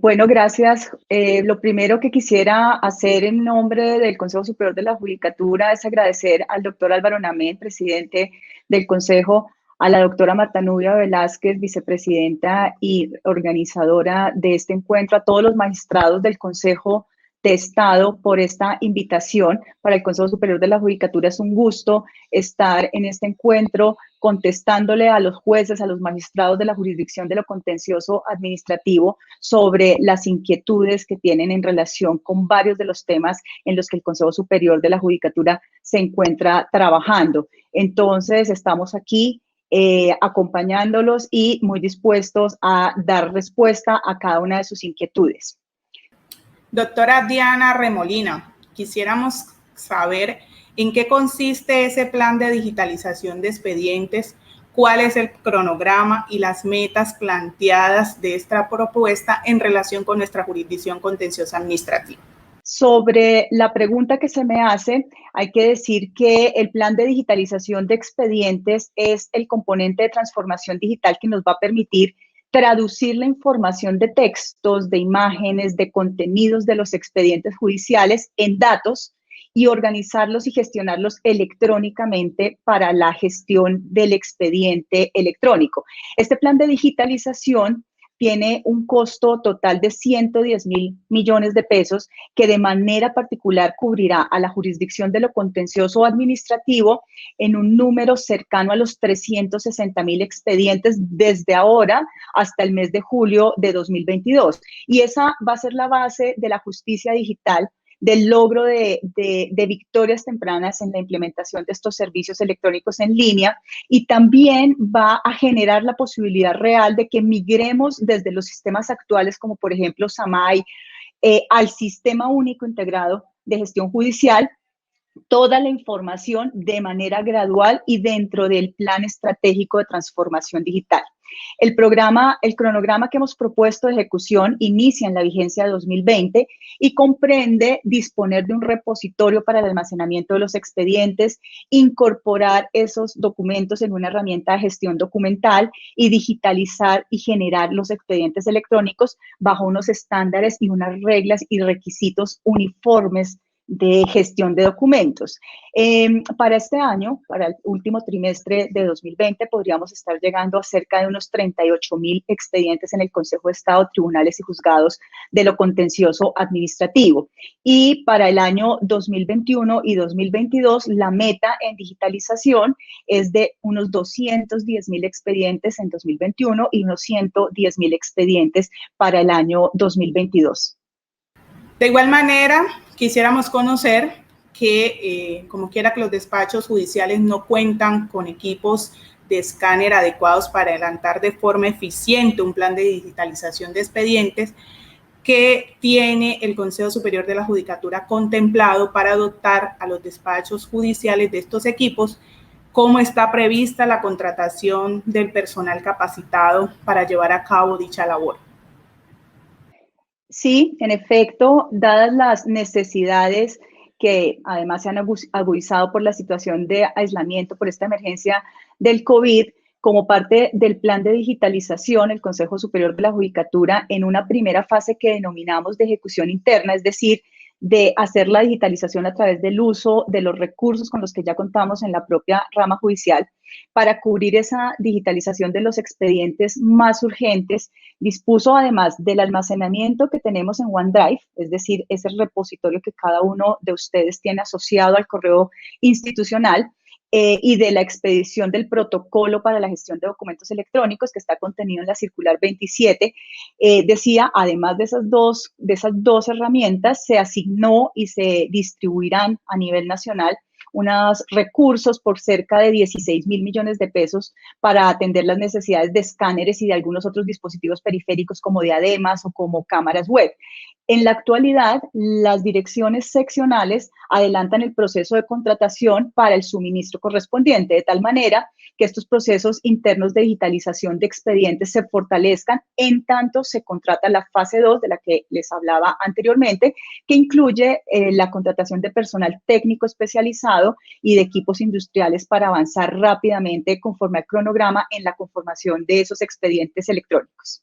Bueno, gracias. Lo primero que quisiera hacer en nombre del Consejo Superior de la Judicatura es agradecer al doctor Álvaro Namén, presidente del Consejo, a la doctora Marta Nubia Velázquez, vicepresidenta y organizadora de este encuentro, a todos los magistrados del Consejo de Estado por esta invitación. Para el Consejo Superior de la Judicatura es un gusto estar en este encuentro contestándole a los jueces, a los magistrados de la jurisdicción de lo contencioso administrativo sobre las inquietudes que tienen en relación con varios de los temas en los que el Consejo Superior de la Judicatura se encuentra trabajando. Entonces, estamos aquí acompañándolos y muy dispuestos a dar respuesta a cada una de sus inquietudes. Doctora Diana Remolina, quisiéramos saber en qué consiste ese plan de digitalización de expedientes, cuál es el cronograma y las metas planteadas de esta propuesta en relación con nuestra jurisdicción contenciosa administrativa. Sobre la pregunta que se me hace, hay que decir que el plan de digitalización de expedientes es el componente de transformación digital que nos va a permitir traducir la información de textos, de imágenes, de contenidos de los expedientes judiciales en datos y organizarlos y gestionarlos electrónicamente para la gestión del expediente electrónico. Este plan de digitalización tiene un costo total de 110.000 millones de pesos que de manera particular cubrirá a la jurisdicción de lo contencioso administrativo en un número cercano a los 360.000 expedientes desde ahora hasta el mes de julio de 2022. Y esa va a ser la base de la justicia digital, del logro de victorias tempranas en la implementación de estos servicios electrónicos en línea, y también va a generar la posibilidad real de que migremos desde los sistemas actuales, como por ejemplo SAMAI, al Sistema Único Integrado de Gestión Judicial, toda la información de manera gradual y dentro del plan estratégico de transformación digital. El cronograma que hemos propuesto de ejecución inicia en la vigencia de 2020 y comprende disponer de un repositorio para el almacenamiento de los expedientes, incorporar esos documentos en una herramienta de gestión documental y digitalizar y generar los expedientes electrónicos bajo unos estándares y unas reglas y requisitos uniformes de gestión de documentos. Para este año, para el último trimestre de 2020, podríamos estar llegando a cerca de unos 38.000 expedientes en el Consejo de Estado, tribunales y juzgados de lo contencioso administrativo. Y para el año 2021 y 2022, la meta en digitalización es de unos 210.000 expedientes en 2021 y unos 110.000 expedientes para el año 2022. De igual manera, quisiéramos conocer que, como quiera que los despachos judiciales no cuentan con equipos de escáner adecuados para adelantar de forma eficiente un plan de digitalización de expedientes, que tiene el Consejo Superior de la Judicatura contemplado para dotar a los despachos judiciales de estos equipos, cómo está prevista la contratación del personal capacitado para llevar a cabo dicha labor. Sí, en efecto, dadas las necesidades que además se han agudizado por la situación de aislamiento, por esta emergencia del COVID, como parte del plan de digitalización, el Consejo Superior de la Judicatura, en una primera fase que denominamos de ejecución interna, es decir, de hacer la digitalización a través del uso de los recursos con los que ya contamos en la propia rama judicial, para cubrir esa digitalización de los expedientes más urgentes, dispuso además del almacenamiento que tenemos en OneDrive, es decir, ese repositorio que cada uno de ustedes tiene asociado al correo institucional, y de la expedición del protocolo para la gestión de documentos electrónicos que está contenido en la circular 27, decía, además de esas dos herramientas, se asignó y se distribuirán a nivel nacional unos recursos por cerca de 16.000 millones de pesos para atender las necesidades de escáneres y de algunos otros dispositivos periféricos como diademas o como cámaras web. En la actualidad, las direcciones seccionales adelantan el proceso de contratación para el suministro correspondiente, de tal manera que estos procesos internos de digitalización de expedientes se fortalezcan en tanto se contrata la fase 2 de la que les hablaba anteriormente, que incluye la contratación de personal técnico especializado y de equipos industriales para avanzar rápidamente conforme al cronograma en la conformación de esos expedientes electrónicos.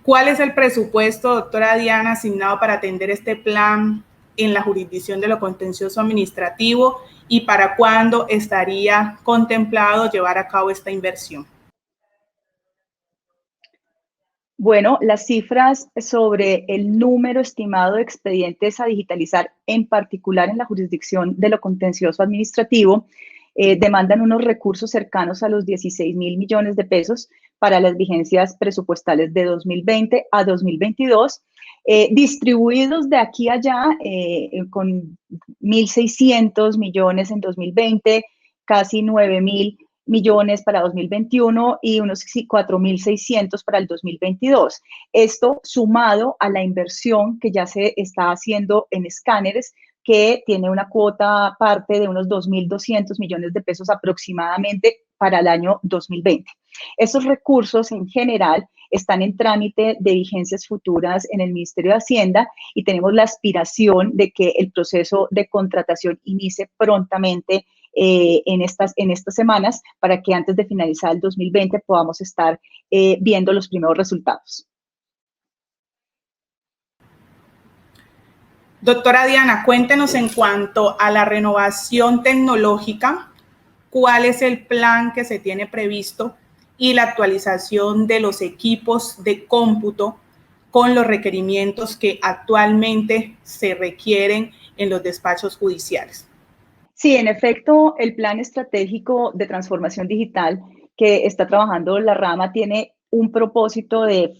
¿Cuál es el presupuesto, doctora Diana, asignado para atender este plan en la jurisdicción de lo contencioso administrativo y para cuándo estaría contemplado llevar a cabo esta inversión? Bueno, las cifras sobre el número estimado de expedientes a digitalizar, en particular en la jurisdicción de lo contencioso administrativo, demandan unos recursos cercanos a los 16.000 millones de pesos para las vigencias presupuestales de 2020 a 2022, distribuidos de aquí a allá con 1.600 millones en 2020, casi 9.000 millones para 2021 y unos 4.600 para el 2022. Esto sumado a la inversión que ya se está haciendo en escáneres, que tiene una cuota parte de unos 2.200 millones de pesos aproximadamente para el año 2020. Esos recursos en general están en trámite de vigencias futuras en el Ministerio de Hacienda y tenemos la aspiración de que el proceso de contratación inicie prontamente en estas semanas para que antes de finalizar el 2020 podamos estar viendo los primeros resultados. Doctora Diana, cuéntenos en cuanto a la renovación tecnológica, ¿cuál es el plan que se tiene previsto y la actualización de los equipos de cómputo con los requerimientos que actualmente se requieren en los despachos judiciales? Sí, en efecto, el plan estratégico de transformación digital que está trabajando la rama tiene un propósito de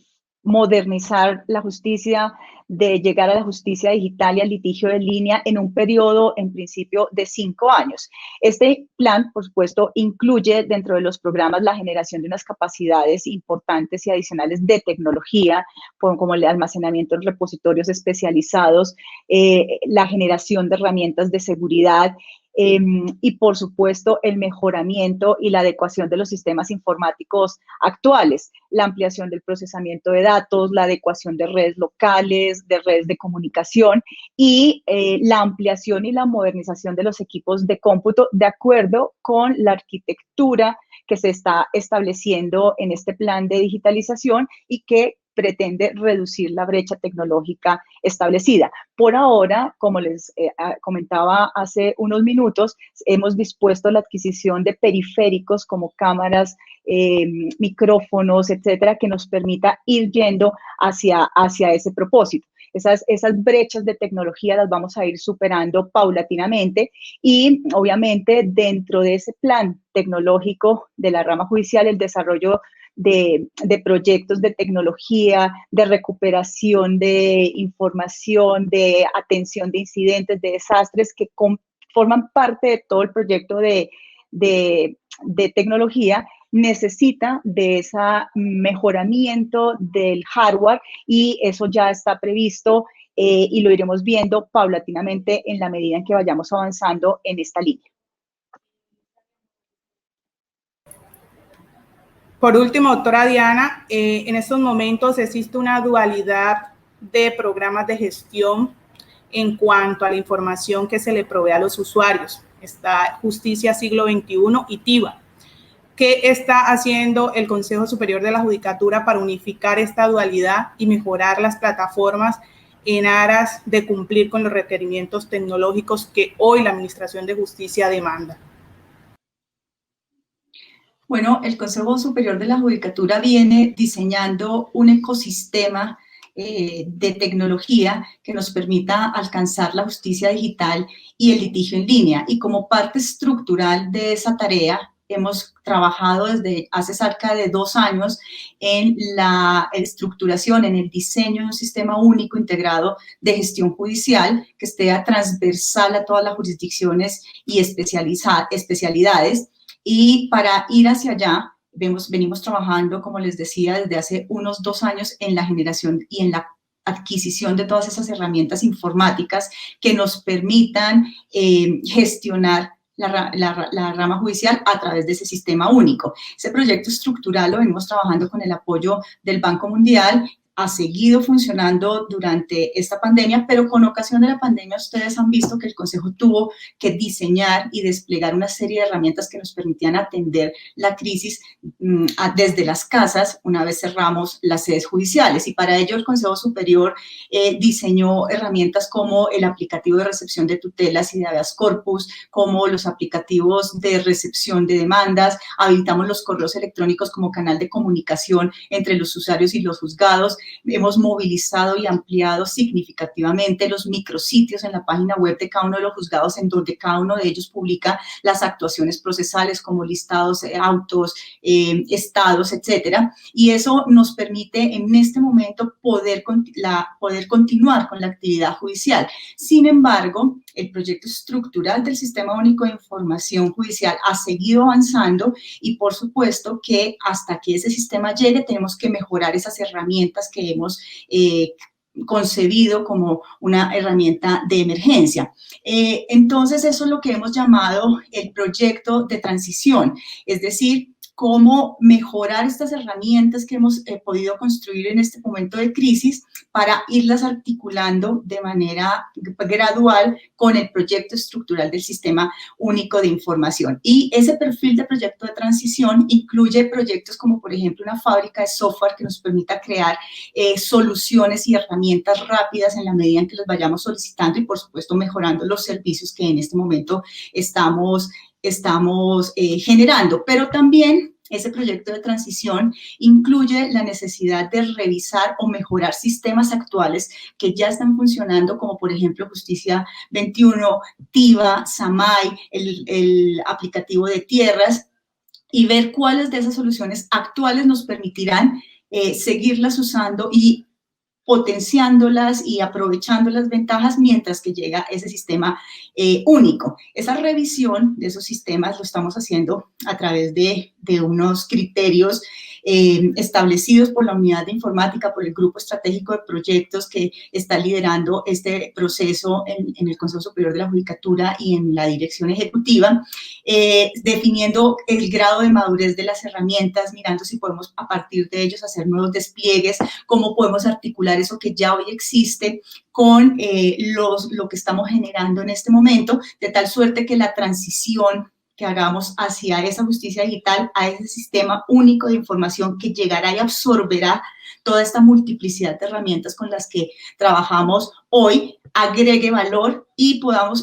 modernizar la justicia, de llegar a la justicia digital y al litigio en línea en un periodo, en principio, de 5 años. Este plan, por supuesto, incluye dentro de los programas la generación de unas capacidades importantes y adicionales de tecnología, como el almacenamiento en repositorios especializados, la generación de herramientas de seguridad, y, por supuesto, el mejoramiento y la adecuación de los sistemas informáticos actuales, la ampliación del procesamiento de datos, la adecuación de redes locales, de redes de comunicación y la ampliación y la modernización de los equipos de cómputo de acuerdo con la arquitectura que se está estableciendo en este plan de digitalización y que pretende reducir la brecha tecnológica establecida. Por ahora, como les comentaba hace unos minutos, hemos dispuesto la adquisición de periféricos como cámaras, micrófonos, etcétera, que nos permita ir yendo hacia ese propósito. Esas brechas de tecnología las vamos a ir superando paulatinamente y obviamente dentro de ese plan tecnológico de la rama judicial, el desarrollo de proyectos de tecnología, de recuperación de información, de atención de incidentes, de desastres que forman parte de todo el proyecto de tecnología, necesita de ese mejoramiento del hardware y eso ya está previsto y lo iremos viendo paulatinamente en la medida en que vayamos avanzando en esta línea. Por último, doctora Diana, en estos momentos existe una dualidad de programas de gestión en cuanto a la información que se le provee a los usuarios. Está Justicia Siglo XXI y TIVA. ¿Qué está haciendo el Consejo Superior de la Judicatura para unificar esta dualidad y mejorar las plataformas en aras de cumplir con los requerimientos tecnológicos que hoy la Administración de Justicia demanda? Bueno, el Consejo Superior de la Judicatura viene diseñando un ecosistema de tecnología que nos permita alcanzar la justicia digital y el litigio en línea. Y como parte estructural de esa tarea, hemos trabajado desde hace cerca de 2 años en la estructuración, en el diseño de un sistema único integrado de gestión judicial que esté transversal a todas las jurisdicciones y especialidades. Y para ir hacia allá, venimos trabajando, como les decía, desde hace unos 2 años en la generación y en la adquisición de todas esas herramientas informáticas que nos permitan gestionar la rama judicial a través de ese sistema único. Ese proyecto estructural lo venimos trabajando con el apoyo del Banco Mundial, ha seguido funcionando durante esta pandemia, pero con ocasión de la pandemia ustedes han visto que el Consejo tuvo que diseñar y desplegar una serie de herramientas que nos permitían atender la crisis desde las casas una vez cerramos las sedes judiciales. Y para ello el Consejo Superior diseñó herramientas como el aplicativo de recepción de tutelas y de habeas corpus, como los aplicativos de recepción de demandas, habilitamos los correos electrónicos como canal de comunicación entre los usuarios y los juzgados, hemos movilizado y ampliado significativamente los micrositios en la página web de cada uno de los juzgados en donde cada uno de ellos publica las actuaciones procesales como listados, autos, estados, etcétera. Y eso nos permite en este momento poder continuar con la actividad judicial. Sin embargo, el proyecto estructural del Sistema Único de Información Judicial ha seguido avanzando y por supuesto que hasta que ese sistema llegue tenemos que mejorar esas herramientas que hemos concebido como una herramienta de emergencia. Entonces, eso es lo que hemos llamado el proyecto de transición, es decir, cómo mejorar estas herramientas que hemos podido construir en este momento de crisis para irlas articulando de manera gradual con el proyecto estructural del Sistema Único de Información. Y ese perfil de proyecto de transición incluye proyectos como, por ejemplo, una fábrica de software que nos permita crear soluciones y herramientas rápidas en la medida en que las vayamos solicitando y, por supuesto, mejorando los servicios que en este momento estamos generando, pero también ese proyecto de transición incluye la necesidad de revisar o mejorar sistemas actuales que ya están funcionando, como por ejemplo Justicia 21, TIVA, SAMAI, el aplicativo de tierras, y ver cuáles de esas soluciones actuales nos permitirán seguirlas usando y potenciándolas y aprovechando las ventajas mientras que llega ese sistema único. Esa revisión de esos sistemas lo estamos haciendo a través de unos criterios establecidos por la Unidad de Informática, por el Grupo Estratégico de Proyectos que está liderando este proceso en el Consejo Superior de la Judicatura y en la Dirección Ejecutiva, definiendo el grado de madurez de las herramientas, mirando si podemos a partir de ellos hacer nuevos despliegues, cómo podemos articular eso que ya hoy existe con lo que estamos generando en este momento, de tal suerte que la transición que hagamos hacia esa justicia digital, a ese sistema único de información que llegará y absorberá toda esta multiplicidad de herramientas con las que trabajamos hoy, agregue valor y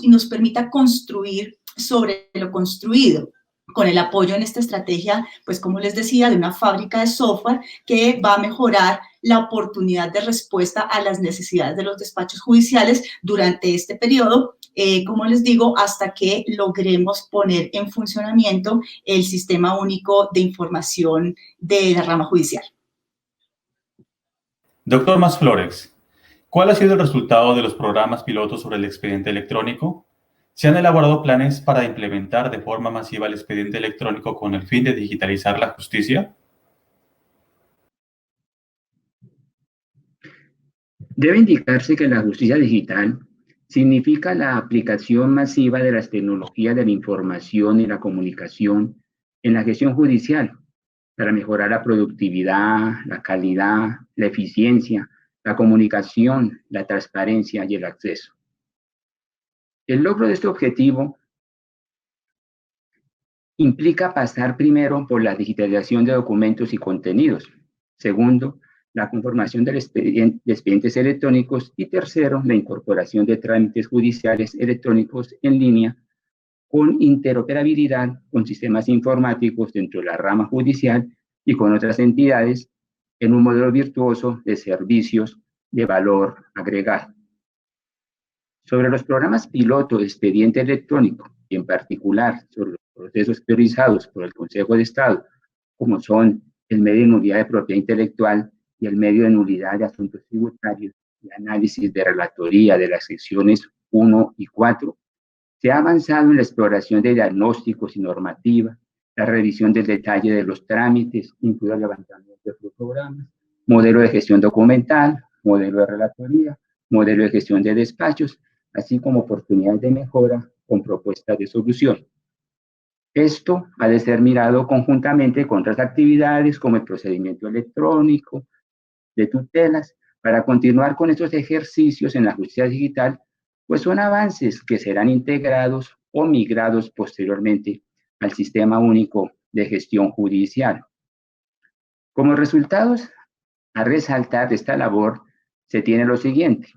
nos permita construir sobre lo construido, con el apoyo en esta estrategia, pues como les decía, de una fábrica de software que va a mejorar la oportunidad de respuesta a las necesidades de los despachos judiciales durante este periodo, como les digo, hasta que logremos poner en funcionamiento el Sistema Único de Información de la rama judicial. Doctor Masflores, ¿cuál ha sido el resultado de los programas pilotos sobre el expediente electrónico? ¿Se han elaborado planes para implementar de forma masiva el expediente electrónico con el fin de digitalizar la justicia? Debe indicarse que la justicia digital significa la aplicación masiva de las tecnologías de la información y la comunicación en la gestión judicial para mejorar la productividad, la calidad, la eficiencia, la comunicación, la transparencia y el acceso. El logro de este objetivo implica pasar primero por la digitalización de documentos y contenidos. Segundo, la conformación de expedientes electrónicos. Y tercero, la incorporación de trámites judiciales electrónicos en línea con interoperabilidad con sistemas informáticos dentro de la rama judicial y con otras entidades en un modelo virtuoso de servicios de valor agregado. Sobre los programas piloto de expediente electrónico, y en particular sobre los procesos priorizados por el Consejo de Estado, como son el medio de nulidad de propiedad intelectual y el medio de nulidad de asuntos tributarios y análisis de relatoría de las secciones 1 y 4, se ha avanzado en la exploración de diagnósticos y normativa, la revisión del detalle de los trámites, incluido el levantamiento de los programas, modelo de gestión documental, modelo de relatoría, modelo de gestión de despachos, así como oportunidades de mejora con propuestas de solución. Esto ha de ser mirado conjuntamente con otras actividades como el procedimiento electrónico, de tutelas para continuar con estos ejercicios en la justicia digital, pues son avances que serán integrados o migrados posteriormente al Sistema Único de Gestión Judicial. Como resultados, a resaltar de esta labor se tiene lo siguiente: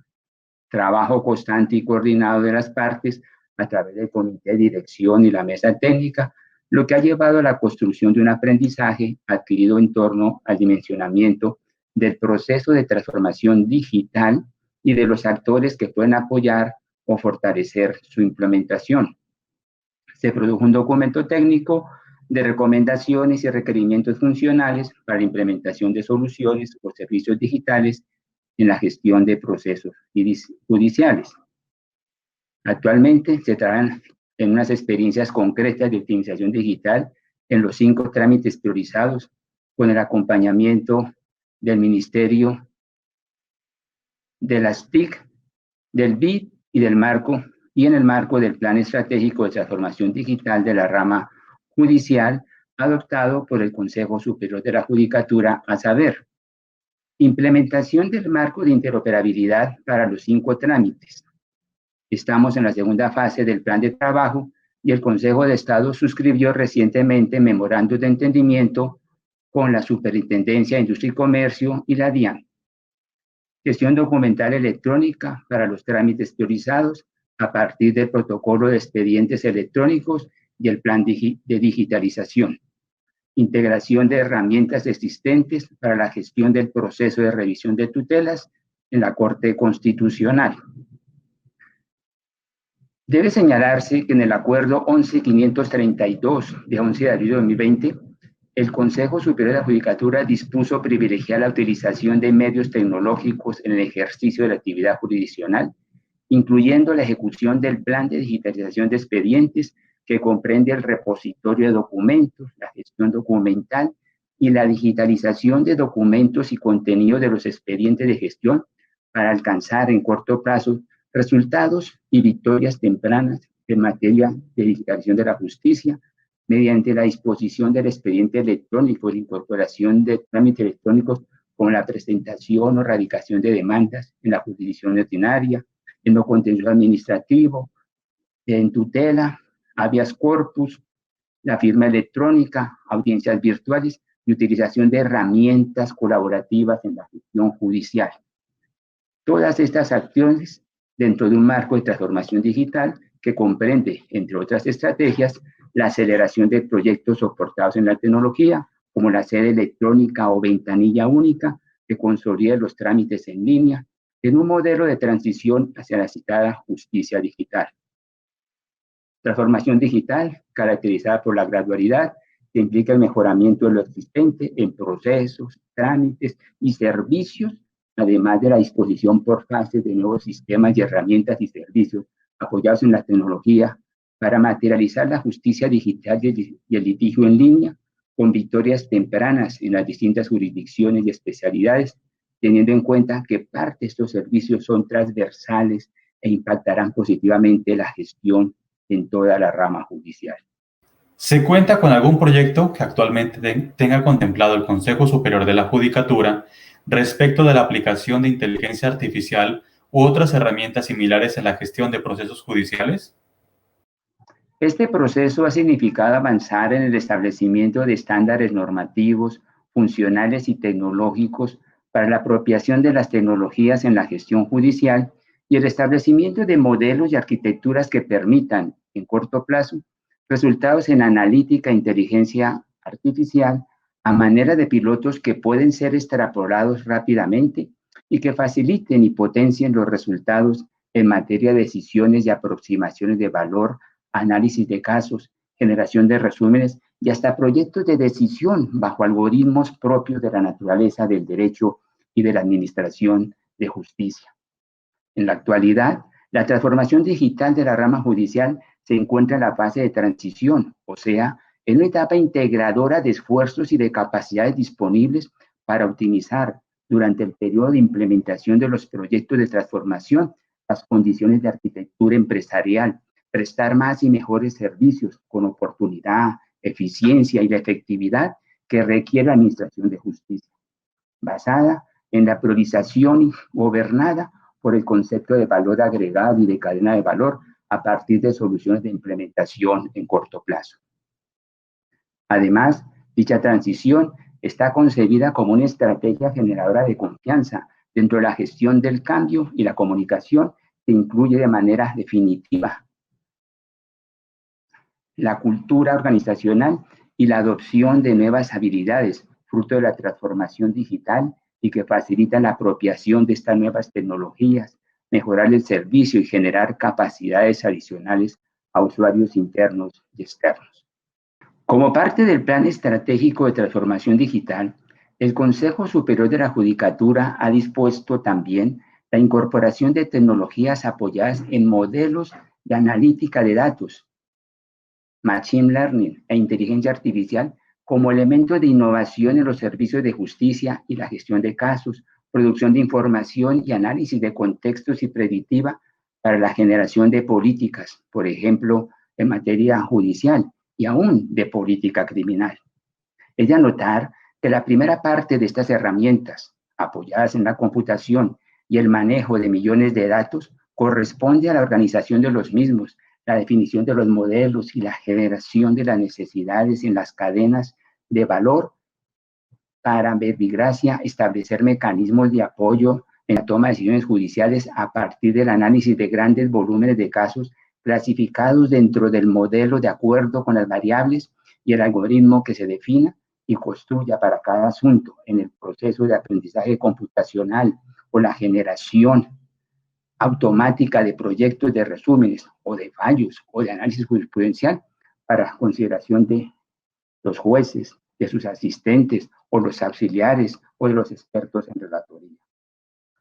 trabajo constante y coordinado de las partes a través del comité de dirección y la mesa técnica, lo que ha llevado a la construcción de un aprendizaje adquirido en torno al dimensionamiento del proceso de transformación digital y de los actores que pueden apoyar o fortalecer su implementación. Se produjo un documento técnico de recomendaciones y requerimientos funcionales para la implementación de soluciones o servicios digitales en la gestión de procesos judiciales. Actualmente se trabajan en unas experiencias concretas de optimización digital en los 5 trámites priorizados con el acompañamiento del Ministerio, de las TIC, del BID y del marco, y en el marco del Plan Estratégico de Transformación Digital de la Rama Judicial adoptado por el Consejo Superior de la Judicatura, a saber, implementación del marco de interoperabilidad para los 5 trámites. Estamos en la segunda fase del plan de trabajo y el Consejo de Estado suscribió recientemente memorandos de entendimiento con la Superintendencia de Industria y Comercio y la DIAN. Gestión documental electrónica para los trámites priorizados a partir del protocolo de expedientes electrónicos y el plan de digitalización. Integración de herramientas existentes para la gestión del proceso de revisión de tutelas en la Corte Constitucional. Debe señalarse que en el Acuerdo 11.532 de 11 de abril de 2020, el Consejo Superior de la Judicatura dispuso privilegiar la utilización de medios tecnológicos en el ejercicio de la actividad jurisdiccional, incluyendo la ejecución del plan de digitalización de expedientes que comprende el repositorio de documentos, la gestión documental y la digitalización de documentos y contenidos de los expedientes de gestión para alcanzar en corto plazo resultados y victorias tempranas en materia de digitalización de la justicia mediante la disposición del expediente electrónico y la incorporación de trámites electrónicos como la presentación o radicación de demandas en la jurisdicción ordinaria, en lo contencioso administrativo, en tutela, habeas corpus, la firma electrónica, audiencias virtuales y utilización de herramientas colaborativas en la gestión judicial. Todas estas acciones dentro de un marco de transformación digital que comprende, entre otras estrategias, la aceleración de proyectos soportados en la tecnología, como la sede electrónica o ventanilla única, que consolida los trámites en línea, en un modelo de transición hacia la citada justicia digital. Transformación digital, caracterizada por la gradualidad, que implica el mejoramiento de lo existente en procesos, trámites y servicios, además de la disposición por fases de nuevos sistemas y herramientas y servicios apoyados en la tecnología para materializar la justicia digital y el litigio en línea, con victorias tempranas en las distintas jurisdicciones y especialidades, teniendo en cuenta que parte de estos servicios son transversales e impactarán positivamente la gestión en toda la rama judicial. ¿Se cuenta con algún proyecto que actualmente tenga contemplado el Consejo Superior de la Judicatura respecto de la aplicación de inteligencia artificial u otras herramientas similares en la gestión de procesos judiciales? Este proceso ha significado avanzar en el establecimiento de estándares normativos, funcionales y tecnológicos para la apropiación de las tecnologías en la gestión judicial y el establecimiento de modelos y arquitecturas que permitan, en corto plazo, resultados en analítica e inteligencia artificial a manera de pilotos que pueden ser extrapolados rápidamente y que faciliten y potencien los resultados en materia de decisiones y aproximaciones de valor, análisis de casos, generación de resúmenes y hasta proyectos de decisión bajo algoritmos propios de la naturaleza del derecho y de la administración de justicia. En la actualidad, la transformación digital de la rama judicial se encuentra en la fase de transición, o sea, en una etapa integradora de esfuerzos y de capacidades disponibles para optimizar durante el periodo de implementación de los proyectos de transformación las condiciones de arquitectura empresarial, prestar más y mejores servicios con oportunidad, eficiencia y la efectividad que requiere la administración de justicia, basada en la priorización gobernada por el concepto de valor agregado y de cadena de valor a partir de soluciones de implementación en corto plazo. Además, dicha transición está concebida como una estrategia generadora de confianza dentro de la gestión del cambio y la comunicación que incluye de manera definitiva la cultura organizacional y la adopción de nuevas habilidades, fruto de la transformación digital y que facilitan la apropiación de estas nuevas tecnologías, mejorar el servicio y generar capacidades adicionales a usuarios internos y externos. Como parte del Plan Estratégico de Transformación Digital, el Consejo Superior de la Judicatura ha dispuesto también la incorporación de tecnologías apoyadas en modelos de analítica de datos, machine learning e inteligencia artificial como elementos de innovación en los servicios de justicia y la gestión de casos, producción de información y análisis de contextos y predictiva para la generación de políticas, por ejemplo, en materia judicial y aún de política criminal. Es de anotar que la primera parte de estas herramientas, apoyadas en la computación y el manejo de millones de datos, corresponde a la organización de los mismos, la definición de los modelos y la generación de las necesidades en las cadenas de valor para, verbigracia, establecer mecanismos de apoyo en la toma de decisiones judiciales a partir del análisis de grandes volúmenes de casos clasificados dentro del modelo de acuerdo con las variables y el algoritmo que se defina y construya para cada asunto en el proceso de aprendizaje computacional o la generación automática de proyectos de resúmenes o de fallos o de análisis jurisprudencial para consideración de los jueces, de sus asistentes o los auxiliares o de los expertos en relatoría.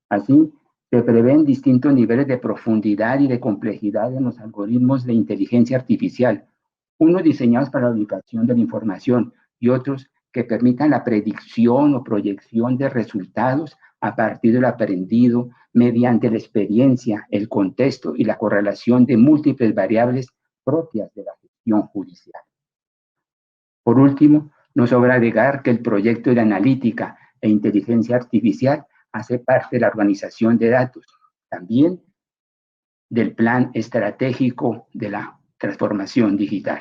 Así, se prevén distintos niveles de profundidad y de complejidad en los algoritmos de inteligencia artificial, unos diseñados para la ubicación de la información y otros que permitan la predicción o proyección de resultados a partir del aprendido mediante la experiencia, el contexto y la correlación de múltiples variables propias de la gestión judicial. Por último, no sobra agregar que el proyecto de analítica e inteligencia artificial hace parte de la organización de datos, también del Plan Estratégico de la Transformación Digital.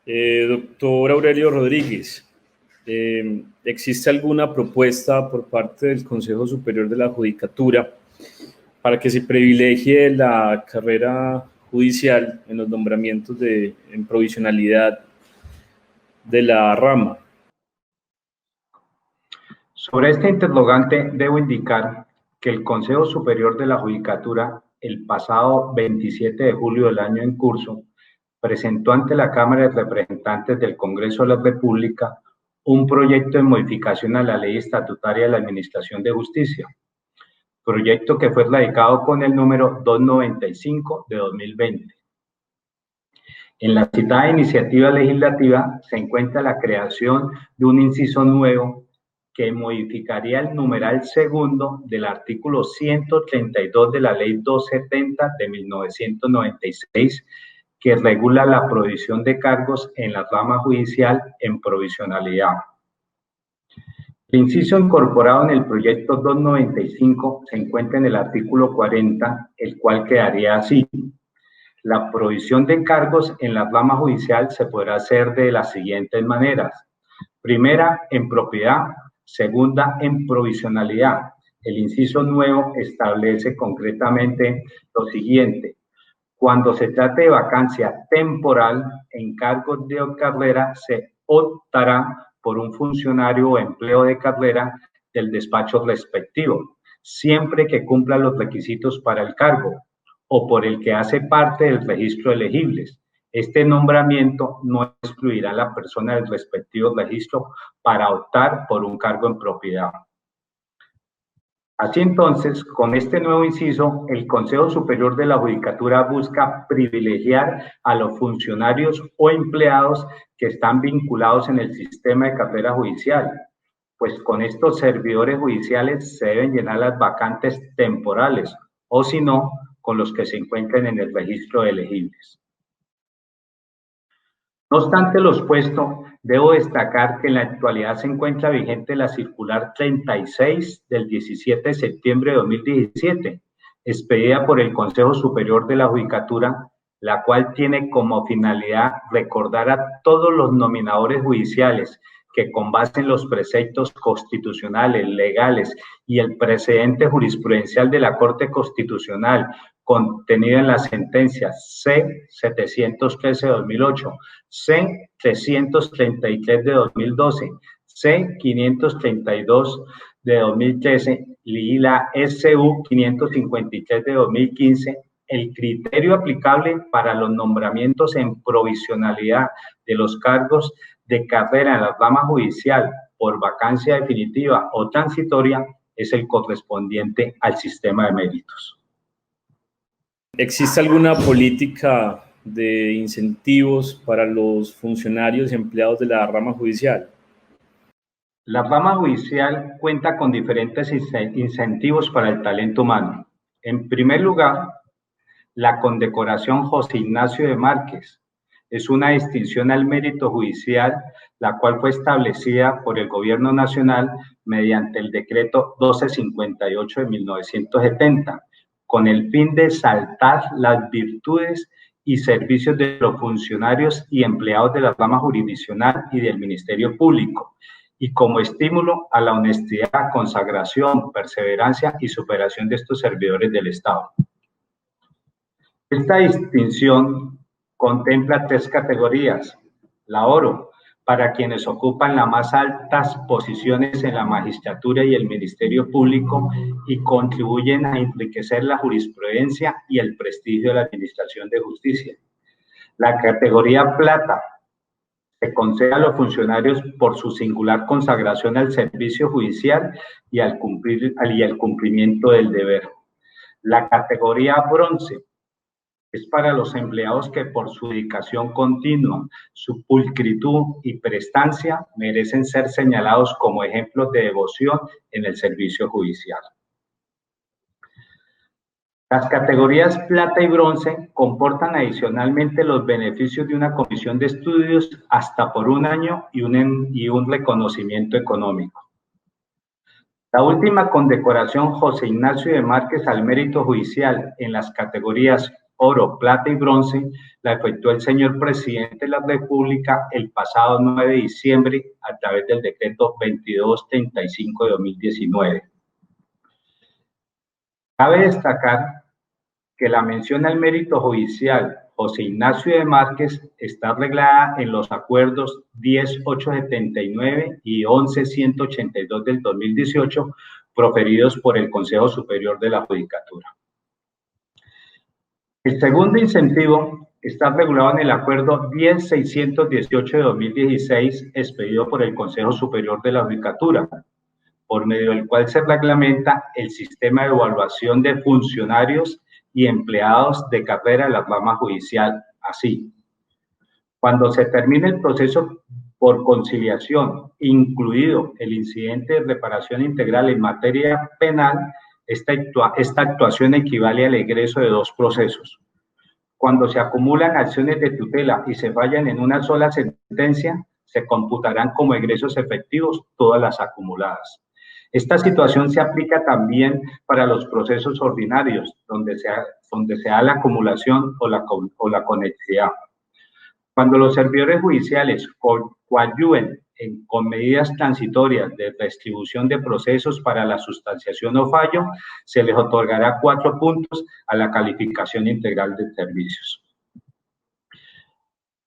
Doctor Aurelio Rodríguez, ¿existe alguna propuesta por parte del Consejo Superior de la Judicatura para que se privilegie la carrera judicial en los nombramientos en provisionalidad de la rama? Sobre este interrogante debo indicar que el Consejo Superior de la Judicatura, el pasado 27 de julio del año en curso, presentó ante la Cámara de Representantes del Congreso de la República un proyecto de modificación a la Ley Estatutaria de la Administración de Justicia, proyecto que fue radicado con el número 295 de 2020. En la citada iniciativa legislativa se encuentra la creación de un inciso nuevo que modificaría el numeral segundo del artículo 132 de la Ley 270 de 1996, que regula la provisión de cargos en la rama judicial en provisionalidad. El inciso incorporado en el proyecto 295 se encuentra en el artículo 40, el cual quedaría así: la provisión de cargos en la rama judicial se podrá hacer de las siguientes maneras. Primera, en propiedad. Segunda, en provisionalidad. El inciso nuevo establece concretamente lo siguiente: cuando se trate de vacancia temporal en cargos de carrera, se optará por un funcionario o empleo de carrera del despacho respectivo, siempre que cumpla los requisitos para el cargo, o por el que hace parte del registro de elegibles. Este nombramiento no excluirá a la persona del respectivo registro para optar por un cargo en propiedad. Así entonces, con este nuevo inciso, el Consejo Superior de la Judicatura busca privilegiar a los funcionarios o empleados que están vinculados en el sistema de carrera judicial, pues con estos servidores judiciales se deben llenar las vacantes temporales, o si no, con los que se encuentren en el registro de elegibles. No obstante lo expuesto, Debo destacar que en la actualidad se encuentra vigente la circular 36 del 17 de septiembre de 2017, expedida por el Consejo Superior de la Judicatura, la cual tiene como finalidad recordar a todos los nominadores judiciales que con base en los preceptos constitucionales, legales y el precedente jurisprudencial de la Corte Constitucional contenido en las sentencias C-713 de 2008, C-333 de 2012, C-532 de 2013 y la SU-553 de 2015, el criterio aplicable para los nombramientos en provisionalidad de los cargos de carrera en la rama judicial por vacancia definitiva o transitoria es el correspondiente al sistema de méritos. ¿Existe alguna política de incentivos para los funcionarios y empleados de la rama judicial? La rama judicial cuenta con diferentes incentivos para el talento humano. En primer lugar, la condecoración José Ignacio de Márquez es una distinción al mérito judicial, la cual fue establecida por el Gobierno Nacional mediante el decreto 1258 de 1970, con el fin de exaltar las virtudes y servicios de los funcionarios y empleados de la rama jurisdiccional y del Ministerio Público, y como estímulo a la honestidad, consagración, perseverancia y superación de estos servidores del Estado. Esta distinción contempla 3 categorías: la oro, para quienes ocupan las más altas posiciones en la magistratura y el Ministerio Público y contribuyen a enriquecer la jurisprudencia y el prestigio de la administración de justicia. La categoría plata se concede a los funcionarios por su singular consagración al servicio judicial y al cumplimiento del deber. La categoría bronce es para los empleados que por su dedicación continua, su pulcritud y prestancia merecen ser señalados como ejemplos de devoción en el servicio judicial. Las categorías plata y bronce comportan adicionalmente los beneficios de una comisión de estudios hasta por 1 año y un reconocimiento económico. La última condecoración José Ignacio de Márquez al mérito judicial en las categorías oro, plata y bronce la efectuó el señor presidente de la República el pasado 9 de diciembre a través del decreto 2235 de 2019. Cabe destacar que la mención al mérito judicial José Ignacio de Márquez está arreglada en los acuerdos 10879 y 11182 del 2018 proferidos por el Consejo Superior de la Judicatura. El segundo incentivo está regulado en el acuerdo 10618 de 2016 expedido por el Consejo Superior de la Judicatura, por medio del cual se reglamenta el sistema de evaluación de funcionarios y empleados de carrera de la rama judicial. Así, cuando se termine el proceso por conciliación, incluido el incidente de reparación integral en materia penal, esta actuación equivale al egreso de 2 procesos. Cuando se acumulan acciones de tutela y se fallan en una sola sentencia, se computarán como egresos efectivos todas las acumuladas. Esta situación se aplica también para los procesos ordinarios, donde se da la acumulación o la conexidad. Cuando los servidores judiciales coadyuven con medidas transitorias de distribución de procesos para la sustanciación o fallo, se les otorgará 4 puntos a la calificación integral de servicios.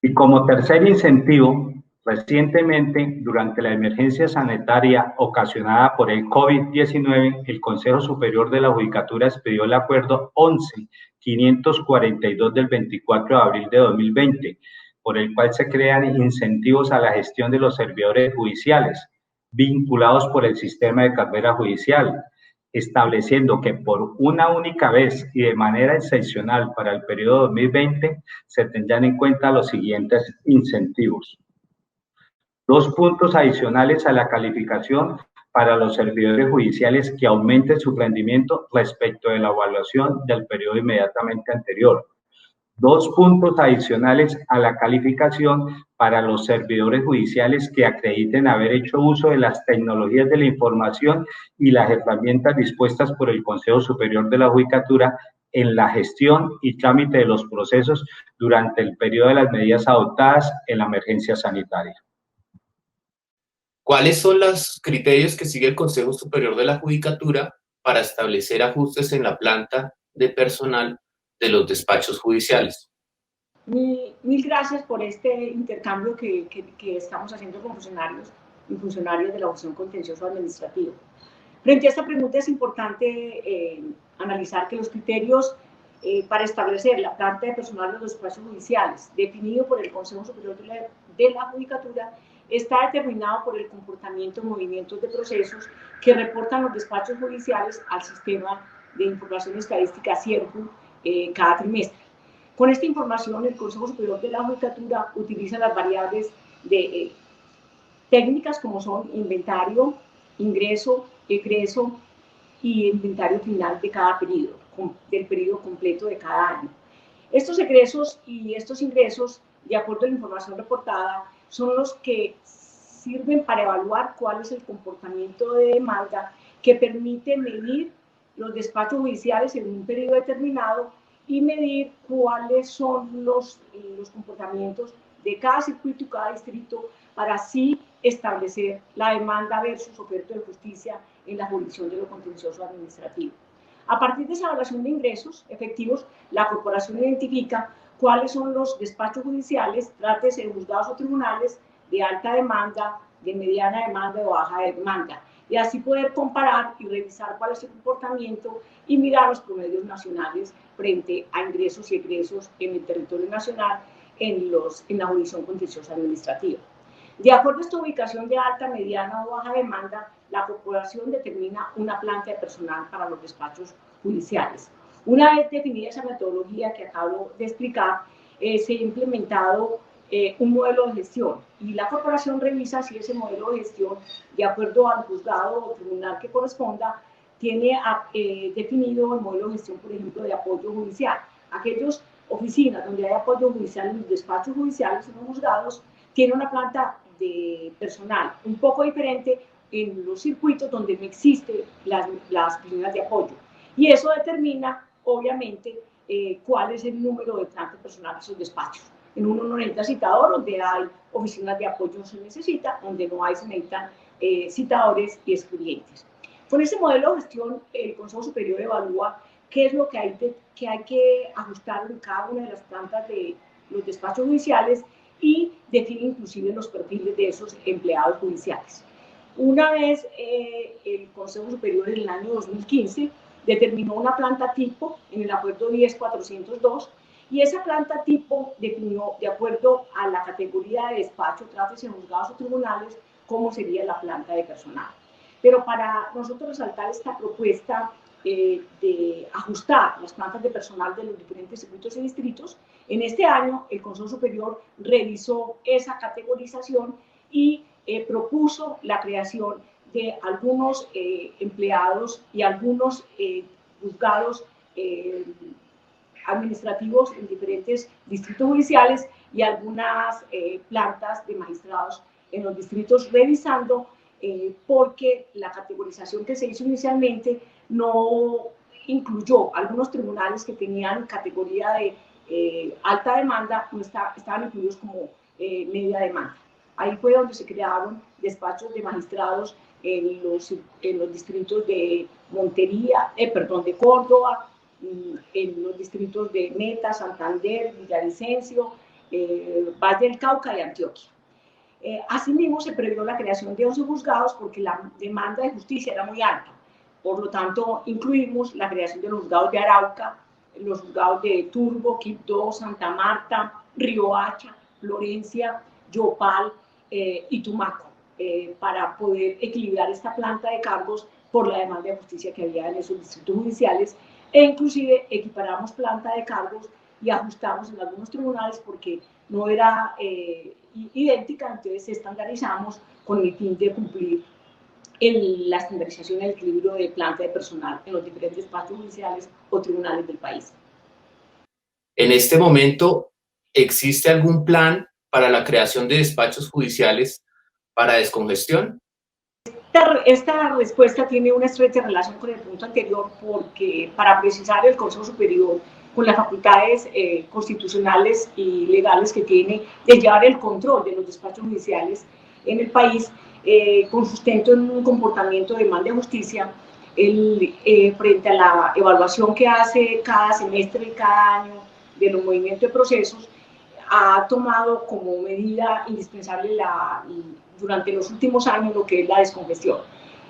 Y como tercer incentivo, recientemente, durante la emergencia sanitaria ocasionada por el COVID-19, el Consejo Superior de la Judicatura expidió el acuerdo 11-542 del 24 de abril de 2020, por el cual se crean incentivos a la gestión de los servidores judiciales vinculados por el sistema de carrera judicial, estableciendo que por una única vez y de manera excepcional para el periodo 2020 se tendrán en cuenta los siguientes incentivos. 2 puntos adicionales a la calificación para los servidores judiciales que aumenten su rendimiento respecto de la evaluación del periodo inmediatamente anterior. 2 puntos adicionales a la calificación para los servidores judiciales que acrediten haber hecho uso de las tecnologías de la información y las herramientas dispuestas por el Consejo Superior de la Judicatura en la gestión y trámite de los procesos durante el periodo de las medidas adoptadas en la emergencia sanitaria. ¿Cuáles son los criterios que sigue el Consejo Superior de la Judicatura para establecer ajustes en la planta de personal de los despachos judiciales? Mil gracias por este intercambio que estamos haciendo con funcionarios y funcionarias de la Jurisdicción Contencioso Administrativo. Frente a esta pregunta es importante analizar que los criterios para establecer la planta de personal de los despachos judiciales, definido por el Consejo Superior de la Judicatura, está determinado por el comportamiento y movimientos de procesos que reportan los despachos judiciales al Sistema de Información Estadística CIERJU cada trimestre. Con esta información, el Consejo Superior de la Judicatura utiliza las variables de técnicas como son inventario, ingreso, egreso y inventario final de cada periodo, del periodo completo de cada año. Estos egresos y estos ingresos, de acuerdo a la información reportada, son los que sirven para evaluar cuál es el comportamiento de demanda que permite medir los despachos judiciales en un periodo determinado y medir cuáles son los comportamientos de cada circuito y cada distrito para así establecer la demanda versus oferta de justicia en la jurisdicción de lo contencioso administrativo. A partir de esa evaluación de ingresos efectivos, la corporación identifica cuáles son los despachos judiciales, trátese de juzgados o tribunales, de alta demanda, de mediana demanda o baja demanda, y así poder comparar y revisar cuál es el comportamiento y mirar los promedios nacionales frente a ingresos y egresos en el territorio nacional en la jurisdicción contenciosa administrativa. De acuerdo a esta ubicación de alta, mediana o baja demanda, la corporación determina una planta de personal para los despachos judiciales. Una vez definida esa metodología que acabo de explicar, se ha implementado un modelo de gestión y la corporación revisa si ese modelo de gestión, de acuerdo al juzgado o tribunal que corresponda, tiene definido el modelo de gestión, por ejemplo, de apoyo judicial. Aquellas oficinas donde hay apoyo judicial en los despachos judiciales, en los juzgados, tiene una planta de personal un poco diferente en los circuitos donde no existen las oficinas de apoyo. Y eso determina, obviamente, cuál es el número de planta de personal de esos despachos. En uno no necesita citador, donde hay oficinas de apoyo se necesita, donde no hay se necesitan citadores y expedientes. Con ese modelo de gestión, el Consejo Superior evalúa qué es lo que hay que ajustar en cada una de las plantas de los despachos judiciales y define inclusive los perfiles de esos empleados judiciales. Una vez el Consejo Superior en el año 2015 determinó una planta tipo en el acuerdo 10.402 y esa planta tipo definió de acuerdo a la categoría de despacho, trátese en juzgados o tribunales, cómo sería la planta de personal. Pero para nosotros resaltar esta propuesta de ajustar las plantas de personal de los diferentes circuitos y distritos, en este año el Consejo Superior revisó esa categorización y propuso la creación de algunos empleados y algunos juzgados administrativos en diferentes distritos judiciales y algunas plantas de magistrados en los distritos, revisando porque la categorización que se hizo inicialmente no incluyó algunos tribunales que tenían categoría de alta demanda, no estaban incluidos como media demanda. Ahí fue donde se crearon despachos de magistrados en los distritos de de Córdoba, en los distritos de Meta, Santander, Villavicencio, Valle del Cauca y Antioquia. Asimismo, se previó la creación de 11 juzgados porque la demanda de justicia era muy alta. Por lo tanto, incluimos la creación de los juzgados de Arauca, los juzgados de Turbo, Quibdó, Santa Marta, Riohacha, Florencia, Yopal y Tumaco, para poder equilibrar esta planta de cargos por la demanda de justicia que había en esos distritos judiciales, e inclusive equiparamos planta de cargos y ajustamos en algunos tribunales porque no era idéntica, entonces estandarizamos con el fin de cumplir la estandarización y el equilibrio de planta de personal en los diferentes despachos judiciales o tribunales del país. En este momento, ¿existe algún plan para la creación de despachos judiciales para descongestión? Esta respuesta tiene una estrecha relación con el punto anterior, porque para precisar, el Consejo Superior, con las facultades constitucionales y legales que tiene de llevar el control de los despachos judiciales en el país, con sustento en un comportamiento de demanda de justicia, frente a la evaluación que hace cada semestre y cada año de los movimientos de procesos, ha tomado como medida indispensable durante los últimos años lo que es la descongestión.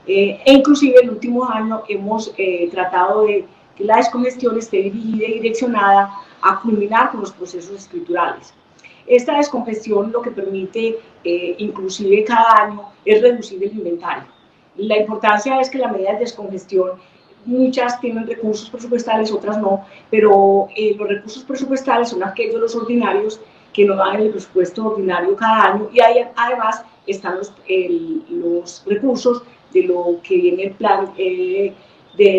E inclusive el último año hemos tratado de que la descongestión esté dirigida y direccionada a culminar con los procesos escriturales. Esta descongestión lo que permite, inclusive cada año, es reducir el inventario. La importancia es que la medida de descongestión, muchas tienen recursos presupuestales, otras no, pero los recursos presupuestales son aquellos los ordinarios que nos dan el presupuesto ordinario cada año, y ahí además están los recursos de lo que viene el plan de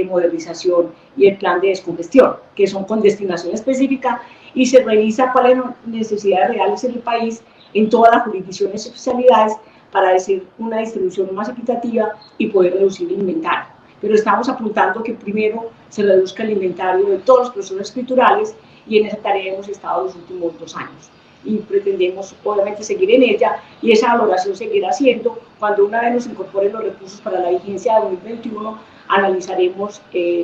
modernización y el plan de descongestión, que son con destinación específica, y se revisa cuáles son las necesidades reales en el país, en todas las jurisdicciones y especialidades, para hacer una distribución más equitativa y poder reducir el inventario. Pero estamos apuntando que primero se reduzca el inventario de todos los procesos escriturales, y en esa tarea hemos estado los últimos 2 años. Y pretendemos, obviamente, seguir en ella, y esa valoración seguirá siendo cuando una vez nos incorporen los recursos para la vigencia de 2021, analizaremos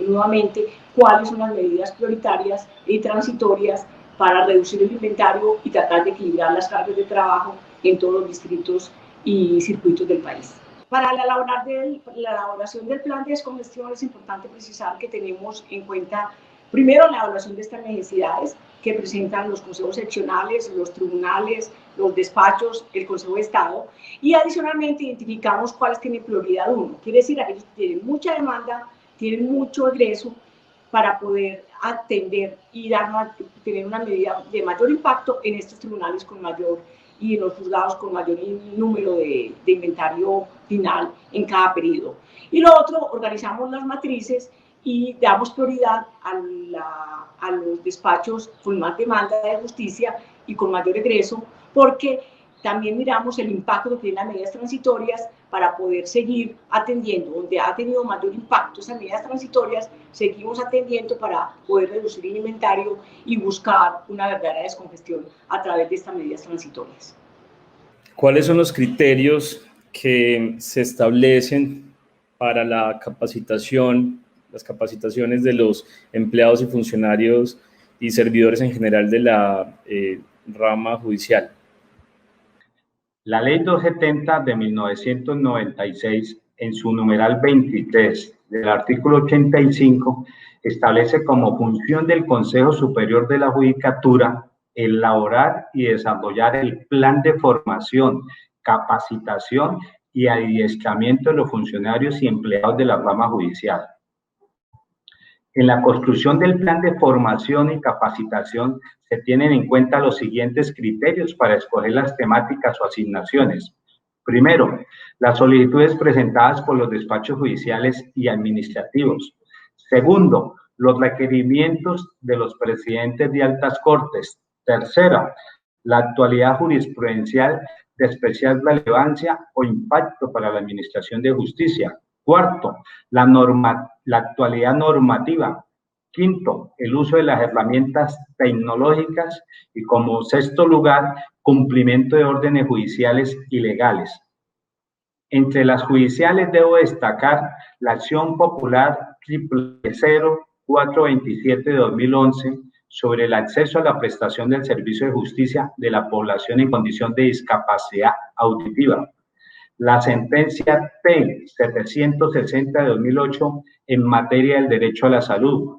nuevamente cuáles son las medidas prioritarias y transitorias para reducir el inventario y tratar de equilibrar las cargas de trabajo en todos los distritos y circuitos del país. Para la elaboración del plan de descongestión es importante precisar que tenemos en cuenta primero la evaluación de estas necesidades que presentan los consejos seccionales, los tribunales, los despachos, el Consejo de Estado, y adicionalmente identificamos cuáles tienen prioridad 1. Quiere decir, aquellos que tienen mucha demanda, tienen mucho egreso, para poder atender y tener una medida de mayor impacto en estos tribunales con mayor, y en los juzgados con mayor número de inventario final en cada periodo. Y lo otro, organizamos las matrices y damos prioridad a los despachos con más demanda de justicia y con mayor egreso, porque también miramos el impacto que tienen las medidas transitorias para poder seguir atendiendo. Donde ha tenido mayor impacto esas medidas transitorias, seguimos atendiendo para poder reducir el inventario y buscar una verdadera descongestión a través de estas medidas transitorias. ¿Cuáles son los criterios que se establecen para la capacitación, las capacitaciones de los empleados y funcionarios y servidores en general de la rama judicial? La Ley 270 de 1996, en su numeral 23 del artículo 85, establece como función del Consejo Superior de la Judicatura elaborar y desarrollar el plan de formación, capacitación y adiestramiento de los funcionarios y empleados de la rama judicial. En la construcción del plan de formación y capacitación se tienen en cuenta los siguientes criterios para escoger las temáticas o asignaciones. Primero, las solicitudes presentadas por los despachos judiciales y administrativos. Segundo, los requerimientos de los presidentes de altas cortes. Tercero, la actualidad jurisprudencial de especial relevancia o impacto para la administración de justicia. Cuarto, la actualidad normativa. Quinto, el uso de las herramientas tecnológicas. Y como sexto lugar, cumplimiento de órdenes judiciales y legales. Entre las judiciales debo destacar la Acción Popular 00427 de 2011 sobre el acceso a la prestación del servicio de justicia de la población en condición de discapacidad auditiva. La sentencia T-760 de 2008 en materia del derecho a la salud.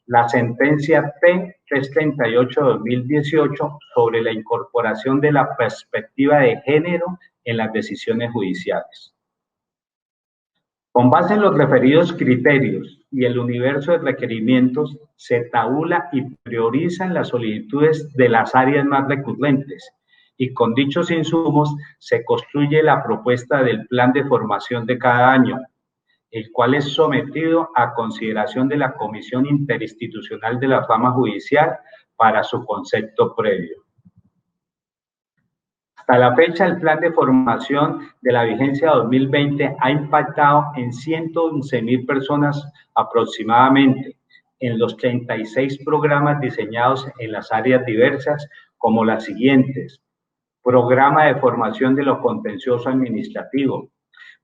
La sentencia T-338 de 2018 sobre la incorporación de la perspectiva de género en las decisiones judiciales. Con base en los referidos criterios y el universo de requerimientos, se tabula y priorizan las solicitudes de las áreas más recurrentes, y con dichos insumos se construye la propuesta del plan de formación de cada año. el cual es sometido a consideración de la Comisión Interinstitucional de la Rama Judicial para su concepto previo. Hasta la fecha, el plan de formación de la vigencia 2020 ha impactado en 111.000 personas aproximadamente en los 36 programas diseñados en las áreas diversas, como las siguientes: programa de formación de lo contencioso administrativo,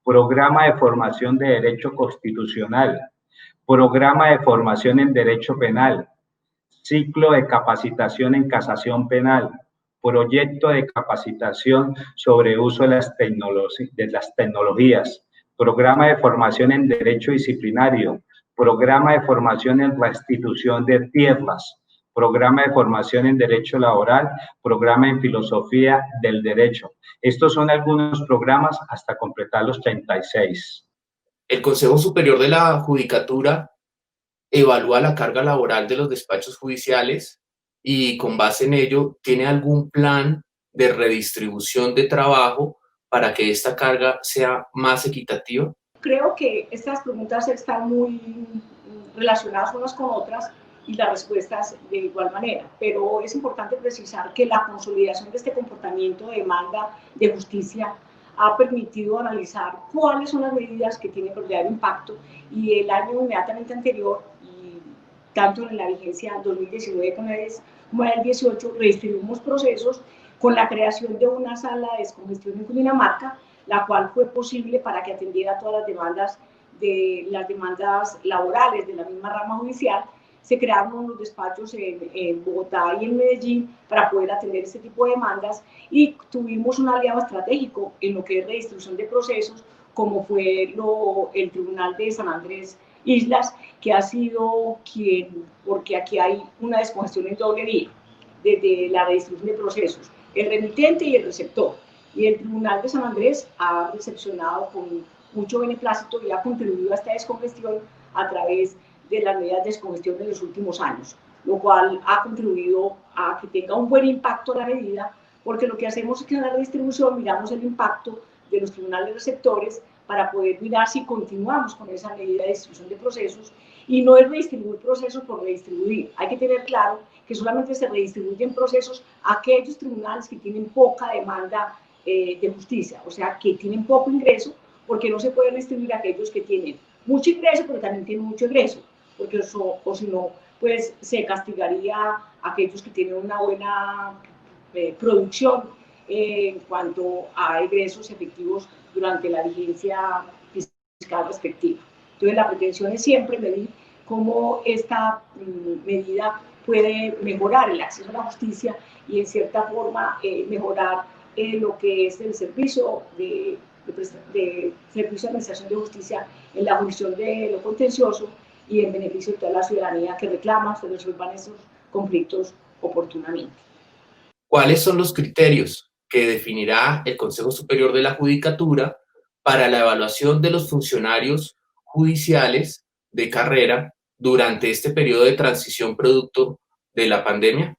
programa de formación de derecho constitucional, programa de formación en derecho penal, ciclo de capacitación en casación penal, proyecto de capacitación sobre uso de las tecnologías, programa de formación en derecho disciplinario, programa de formación en restitución de tierras, programa de formación en derecho laboral, programa en filosofía del derecho. Estos son algunos programas hasta completar los 36. El Consejo Superior de la Judicatura evalúa la carga laboral de los despachos judiciales y con base en ello tiene algún plan de redistribución de trabajo para que esta carga sea más equitativa. Creo que estas preguntas están muy relacionadas unas con otras y las respuestas de igual manera, pero es importante precisar que la consolidación de este comportamiento de demanda de justicia ha permitido analizar cuáles son las medidas que tienen verdadero impacto, y el año inmediatamente anterior, y tanto en la vigencia 2019 como en el 18, redistribuimos procesos con la creación de una sala de descongestión en Cundinamarca, la cual fue posible para que atendiera todas las demandas laborales de la misma rama judicial. Se crearon unos despachos en Bogotá y en Medellín para poder atender este tipo de demandas, y tuvimos un aliado estratégico en lo que es redistribución de procesos, como fue el Tribunal de San Andrés Islas, que ha sido porque aquí hay una descongestión en doble vía, desde la redistribución de procesos, el remitente y el receptor. Y el Tribunal de San Andrés ha recepcionado con mucho beneplácito y ha contribuido a esta descongestión a través de las medidas de descongestión de los últimos años, lo cual ha contribuido a que tenga un buen impacto la medida, porque lo que hacemos es que en la redistribución miramos el impacto de los tribunales receptores para poder mirar si continuamos con esa medida de distribución de procesos, y no es redistribuir procesos por redistribuir. Hay que tener claro que solamente se redistribuyen procesos a aquellos tribunales que tienen poca demanda de justicia, o sea, que tienen poco ingreso, porque no se pueden distribuir a aquellos que tienen mucho ingreso, pero también tienen mucho egreso, porque o si no, pues se castigaría a aquellos que tienen una buena producción en cuanto a egresos efectivos durante la vigencia fiscal respectiva. Entonces, la pretensión es siempre medir cómo esta medida puede mejorar el acceso a la justicia y, en cierta forma, mejorar lo que es el servicio de administración de justicia en la jurisdicción de lo contencioso y en beneficio de toda la ciudadanía que reclama se resuelvan esos conflictos oportunamente. ¿Cuáles son los criterios que definirá el Consejo Superior de la Judicatura para la evaluación de los funcionarios judiciales de carrera durante este periodo de transición producto de la pandemia?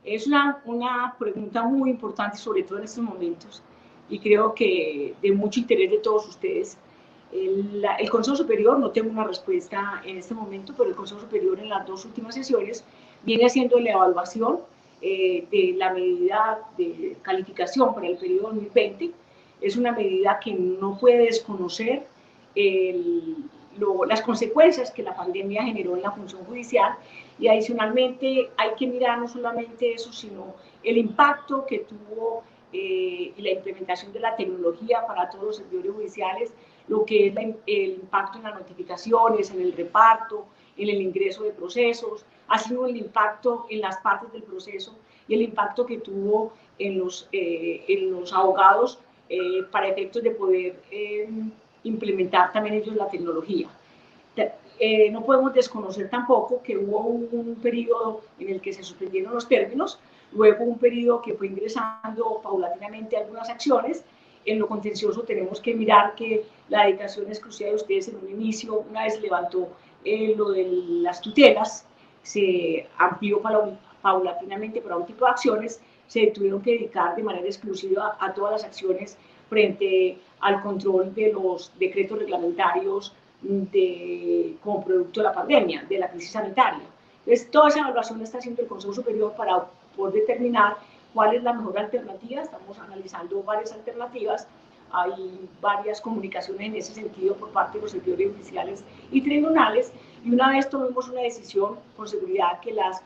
Es una pregunta muy importante, sobre todo en estos momentos, y creo que de mucho interés de todos ustedes. El Consejo Superior, no tengo una respuesta en este momento, pero el Consejo Superior en las dos últimas sesiones viene haciendo la evaluación de la medida de calificación para el periodo 2020. Es una medida que no puede desconocer las consecuencias que la pandemia generó en la función judicial, y adicionalmente hay que mirar no solamente eso, sino el impacto que tuvo y la implementación de la tecnología para todos los servidores judiciales, lo que es el impacto en las notificaciones, en el reparto, en el ingreso de procesos, ha sido el impacto en las partes del proceso y el impacto que tuvo en los abogados para efectos de poder implementar también ellos la tecnología. No podemos desconocer tampoco que hubo un periodo en el que se suspendieron los términos, luego un periodo que fue ingresando paulatinamente algunas acciones. En lo contencioso tenemos que mirar que la dedicación exclusiva de ustedes en un inicio, una vez levantó lo de las tutelas, se amplió paulatinamente para un tipo de acciones, se tuvieron que dedicar de manera exclusiva a todas las acciones frente al control de los decretos reglamentarios como producto de la pandemia, de la crisis sanitaria. Entonces, toda esa evaluación la está haciendo el Consejo Superior para poder determinar cuál es la mejor alternativa. Estamos analizando varias alternativas. Hay varias comunicaciones en ese sentido por parte de los servidores judiciales y tribunales, y una vez tomemos una decisión, con seguridad que las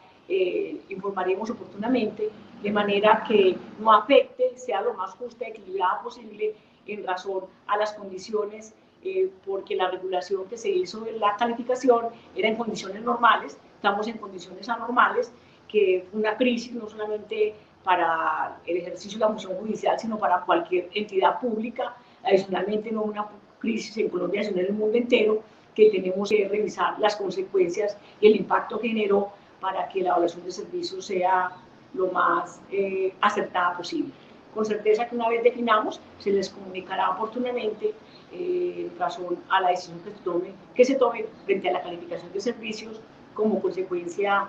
informaremos oportunamente, de manera que no afecte, sea lo más justa y equilibrada posible en razón a las condiciones, porque la regulación que se hizo de la calificación era en condiciones normales, estamos en condiciones anormales, que fue una crisis no solamente para el ejercicio de la función judicial, sino para cualquier entidad pública, adicionalmente no una crisis en Colombia, sino en el mundo entero, que tenemos que revisar las consecuencias y el impacto que generó para que la evaluación de servicios sea lo más acertada posible. Con certeza que una vez definamos, se les comunicará oportunamente en razón a la decisión que se tome frente a la calificación de servicios como consecuencia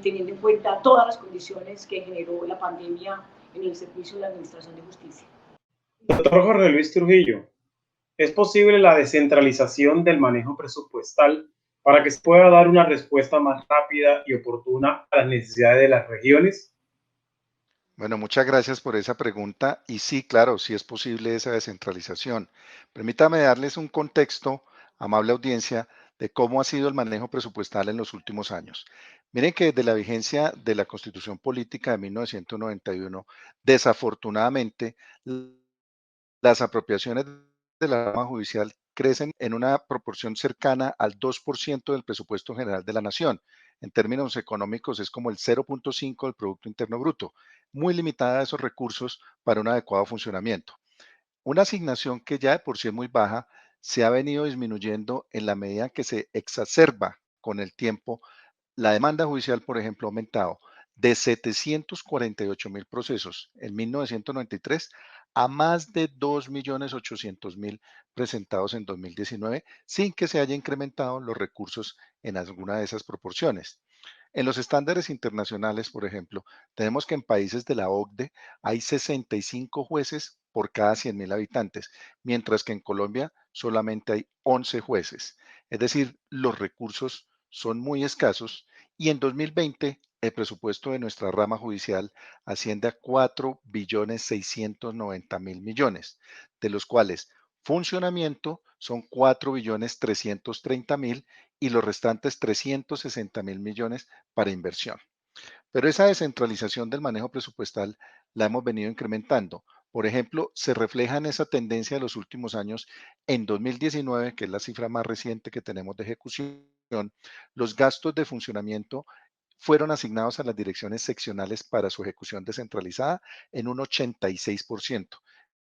teniendo en cuenta todas las condiciones que generó la pandemia en el servicio de la Administración de Justicia. Doctor Jorge Luis Trujillo, ¿es posible la descentralización del manejo presupuestal para que se pueda dar una respuesta más rápida y oportuna a las necesidades de las regiones? Bueno, muchas gracias por esa pregunta. Y sí, claro, sí es posible esa descentralización. Permítame darles un contexto, amable audiencia, de cómo ha sido el manejo presupuestal en los últimos años. Miren que desde la vigencia de la Constitución Política de 1991, desafortunadamente, las apropiaciones de la rama judicial crecen en una proporción cercana al 2% del presupuesto general de la nación. En términos económicos es como el 0.5 del Producto Interno Bruto, muy limitada a esos recursos para un adecuado funcionamiento. Una asignación que ya de por sí es muy baja se ha venido disminuyendo en la medida que se exacerba con el tiempo. La demanda judicial, por ejemplo, ha aumentado de 748.000 procesos en 1993 a más de 2.800.000 presentados en 2019, sin que se haya incrementado los recursos en alguna de esas proporciones. En los estándares internacionales, por ejemplo, tenemos que en países de la OCDE hay 65 jueces por cada 100.000 habitantes, mientras que en Colombia solamente hay 11 jueces. Es decir, los recursos son muy escasos y en 2020 el presupuesto de nuestra rama judicial asciende a 4.690.000.000.000, de los cuales funcionamiento son 4.330.000 y los restantes 360.000.000.000 para inversión. Pero esa descentralización del manejo presupuestal la hemos venido incrementando. Por ejemplo, se refleja en esa tendencia de los últimos años. En 2019, que es la cifra más reciente que tenemos de ejecución, los gastos de funcionamiento fueron asignados a las direcciones seccionales para su ejecución descentralizada en un 86%.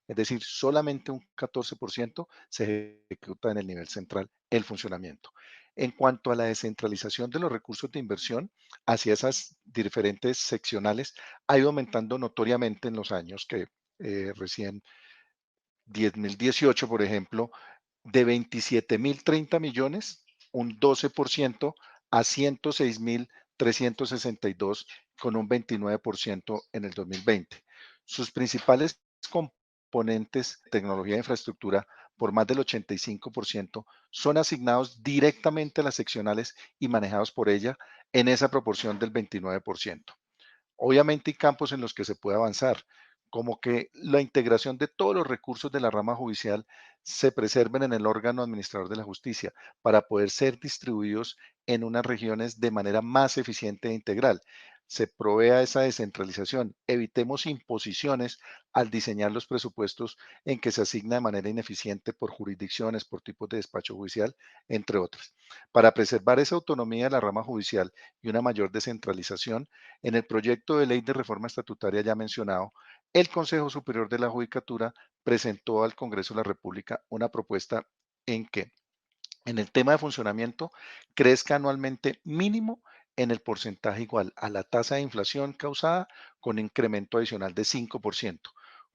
Es decir, solamente un 14% se ejecuta en el nivel central el funcionamiento. En cuanto a la descentralización de los recursos de inversión hacia esas diferentes seccionales, ha ido aumentando notoriamente en los años que recién 2018, por ejemplo, de 27.030 millones, un 12% a 106.362 con un 29% en el 2020. Sus principales componentes, tecnología e infraestructura, por más del 85%, son asignados directamente a las seccionales y manejados por ella en esa proporción del 29%. Obviamente hay campos en los que se puede avanzar, como que la integración de todos los recursos de la rama judicial se preserven en el órgano administrador de la justicia para poder ser distribuidos en unas regiones de manera más eficiente e integral. Se provea esa descentralización. Evitemos imposiciones al diseñar los presupuestos en que se asigna de manera ineficiente por jurisdicciones, por tipos de despacho judicial, entre otras. Para preservar esa autonomía de la rama judicial y una mayor descentralización, en el proyecto de ley de reforma estatutaria ya mencionado, el Consejo Superior de la Judicatura presentó al Congreso de la República una propuesta en que en el tema de funcionamiento crezca anualmente mínimo en el porcentaje igual a la tasa de inflación causada con incremento adicional de 5%.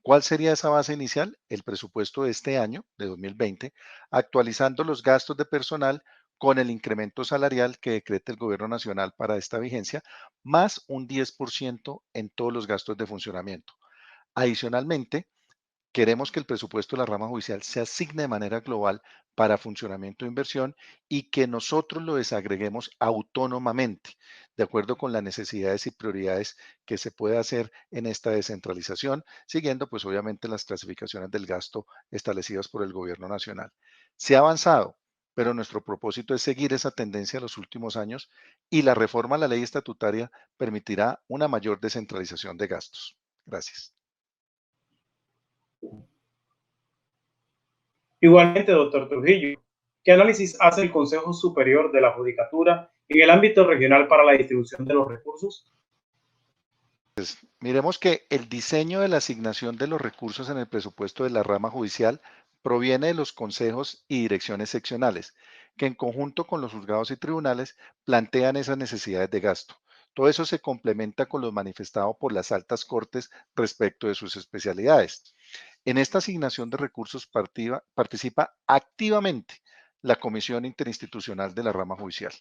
¿Cuál sería esa base inicial? El presupuesto de este año, de 2020, actualizando los gastos de personal con el incremento salarial que decreta el Gobierno Nacional para esta vigencia, más un 10% en todos los gastos de funcionamiento. Adicionalmente, queremos que el presupuesto de la rama judicial se asigne de manera global para funcionamiento de inversión y que nosotros lo desagreguemos autónomamente, de acuerdo con las necesidades y prioridades que se puede hacer en esta descentralización, siguiendo pues obviamente las clasificaciones del gasto establecidas por el gobierno nacional. Se ha avanzado, pero nuestro propósito es seguir esa tendencia en los últimos años y la reforma a la ley estatutaria permitirá una mayor descentralización de gastos. Gracias. Igualmente, doctor Trujillo, ¿qué análisis hace el Consejo Superior de la Judicatura en el ámbito regional para la distribución de los recursos? Miremos que el diseño de la asignación de los recursos en el presupuesto de la rama judicial proviene de los consejos y direcciones seccionales, que en conjunto con los juzgados y tribunales plantean esas necesidades de gasto. Todo eso se complementa con lo manifestado por las altas cortes respecto de sus especialidades. En esta asignación de recursos participa activamente la Comisión Interinstitucional de la Rama Judicial.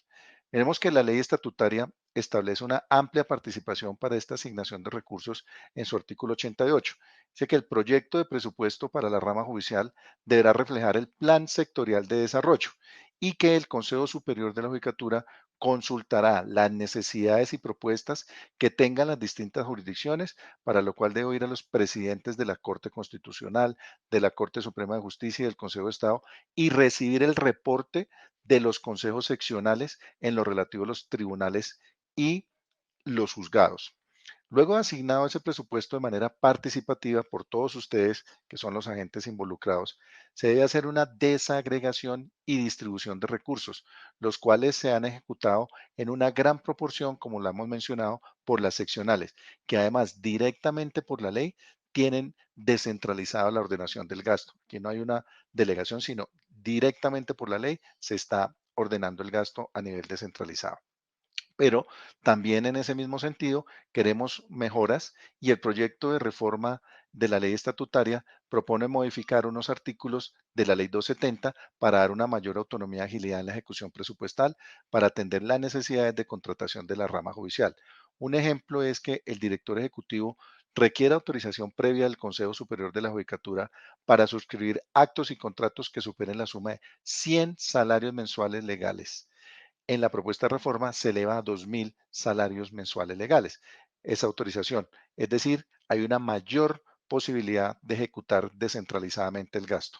Veremos que la ley estatutaria establece una amplia participación para esta asignación de recursos en su artículo 88. Dice que el proyecto de presupuesto para la rama judicial deberá reflejar el plan sectorial de desarrollo y que el Consejo Superior de la Judicatura consultará las necesidades y propuestas que tengan las distintas jurisdicciones, para lo cual debe ir a los presidentes de la Corte Constitucional, de la Corte Suprema de Justicia y del Consejo de Estado y recibir el reporte de los consejos seccionales en lo relativo a los tribunales y los juzgados. Luego de asignado ese presupuesto de manera participativa por todos ustedes, que son los agentes involucrados, se debe hacer una desagregación y distribución de recursos, los cuales se han ejecutado en una gran proporción, como lo hemos mencionado, por las seccionales, que además directamente por la ley tienen descentralizada la ordenación del gasto. Aquí no hay una delegación, sino directamente por la ley se está ordenando el gasto a nivel descentralizado. Pero también en ese mismo sentido queremos mejoras y el proyecto de reforma de la ley estatutaria propone modificar unos artículos de la ley 270 para dar una mayor autonomía y agilidad en la ejecución presupuestal para atender las necesidades de contratación de la rama judicial. Un ejemplo es que el director ejecutivo requiere autorización previa del Consejo Superior de la Judicatura para suscribir actos y contratos que superen la suma de 100 salarios mensuales legales. En la propuesta de reforma se eleva a 2.000 salarios mensuales legales esa autorización. Es decir, hay una mayor posibilidad de ejecutar descentralizadamente el gasto.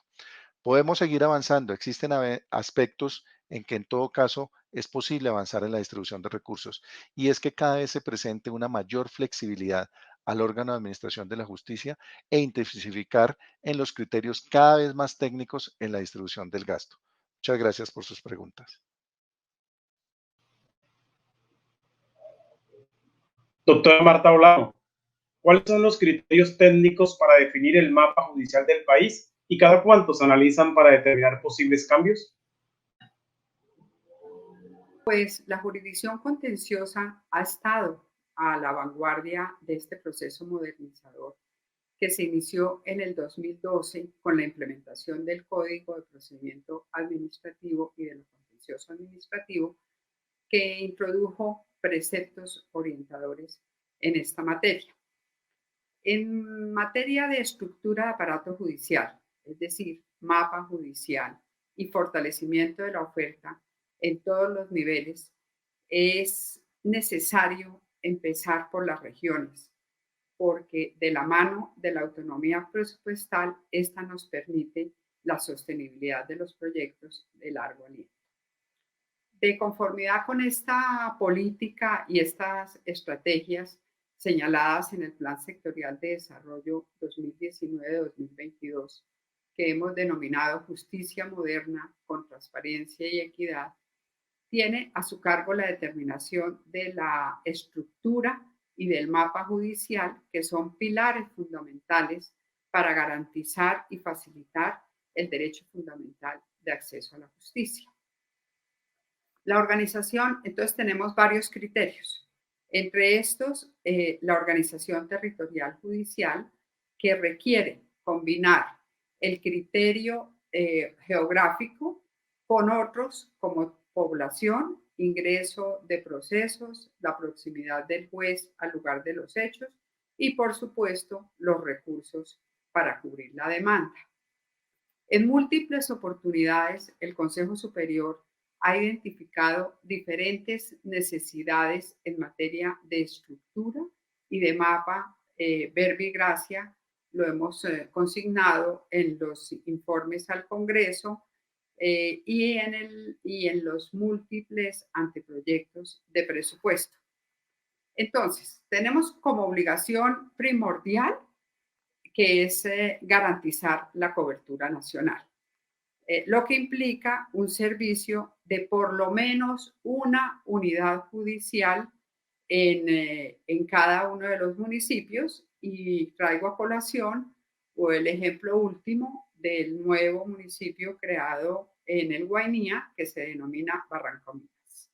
Podemos seguir avanzando. Existen aspectos en que en todo caso es posible avanzar en la distribución de recursos y es que cada vez se presente una mayor flexibilidad al órgano de administración de la justicia e intensificar en los criterios cada vez más técnicos en la distribución del gasto. Muchas gracias por sus preguntas. Doctora Marta Olano, ¿cuáles son los criterios técnicos para definir el mapa judicial del país y cada cuánto se analizan para determinar posibles cambios? Pues la jurisdicción contenciosa ha estado a la vanguardia de este proceso modernizador que se inició en el 2012 con la implementación del Código de Procedimiento Administrativo y de lo Contencioso Administrativo, que introdujo preceptos orientadores en esta materia. En materia de estructura de aparato judicial, es decir, mapa judicial y fortalecimiento de la oferta en todos los niveles, es necesario empezar por las regiones, porque de la mano de la autonomía presupuestal, esta nos permite la sostenibilidad de los proyectos de largo aliento. De conformidad con esta política y estas estrategias señaladas en el Plan Sectorial de Desarrollo 2019-2022, que hemos denominado Justicia Moderna con Transparencia y Equidad, tiene a su cargo la determinación de la estructura y del mapa judicial, que son pilares fundamentales para garantizar y facilitar el derecho fundamental de acceso a la justicia. La organización, entonces tenemos varios criterios. Entre estos, la organización territorial judicial, que requiere combinar el criterio geográfico con otros como población, ingreso de procesos, la proximidad del juez al lugar de los hechos y, por supuesto, los recursos para cubrir la demanda. En múltiples oportunidades, el Consejo Superior ha identificado diferentes necesidades en materia de estructura y de mapa verbigracia. Lo hemos consignado en los informes al Congreso y en los múltiples anteproyectos de presupuesto. Entonces, tenemos como obligación primordial que es garantizar la cobertura nacional, lo que implica un servicio de por lo menos una unidad judicial en cada uno de los municipios, y traigo a colación o el ejemplo último del nuevo municipio creado en el Guainía, que se denomina Barrancamintas.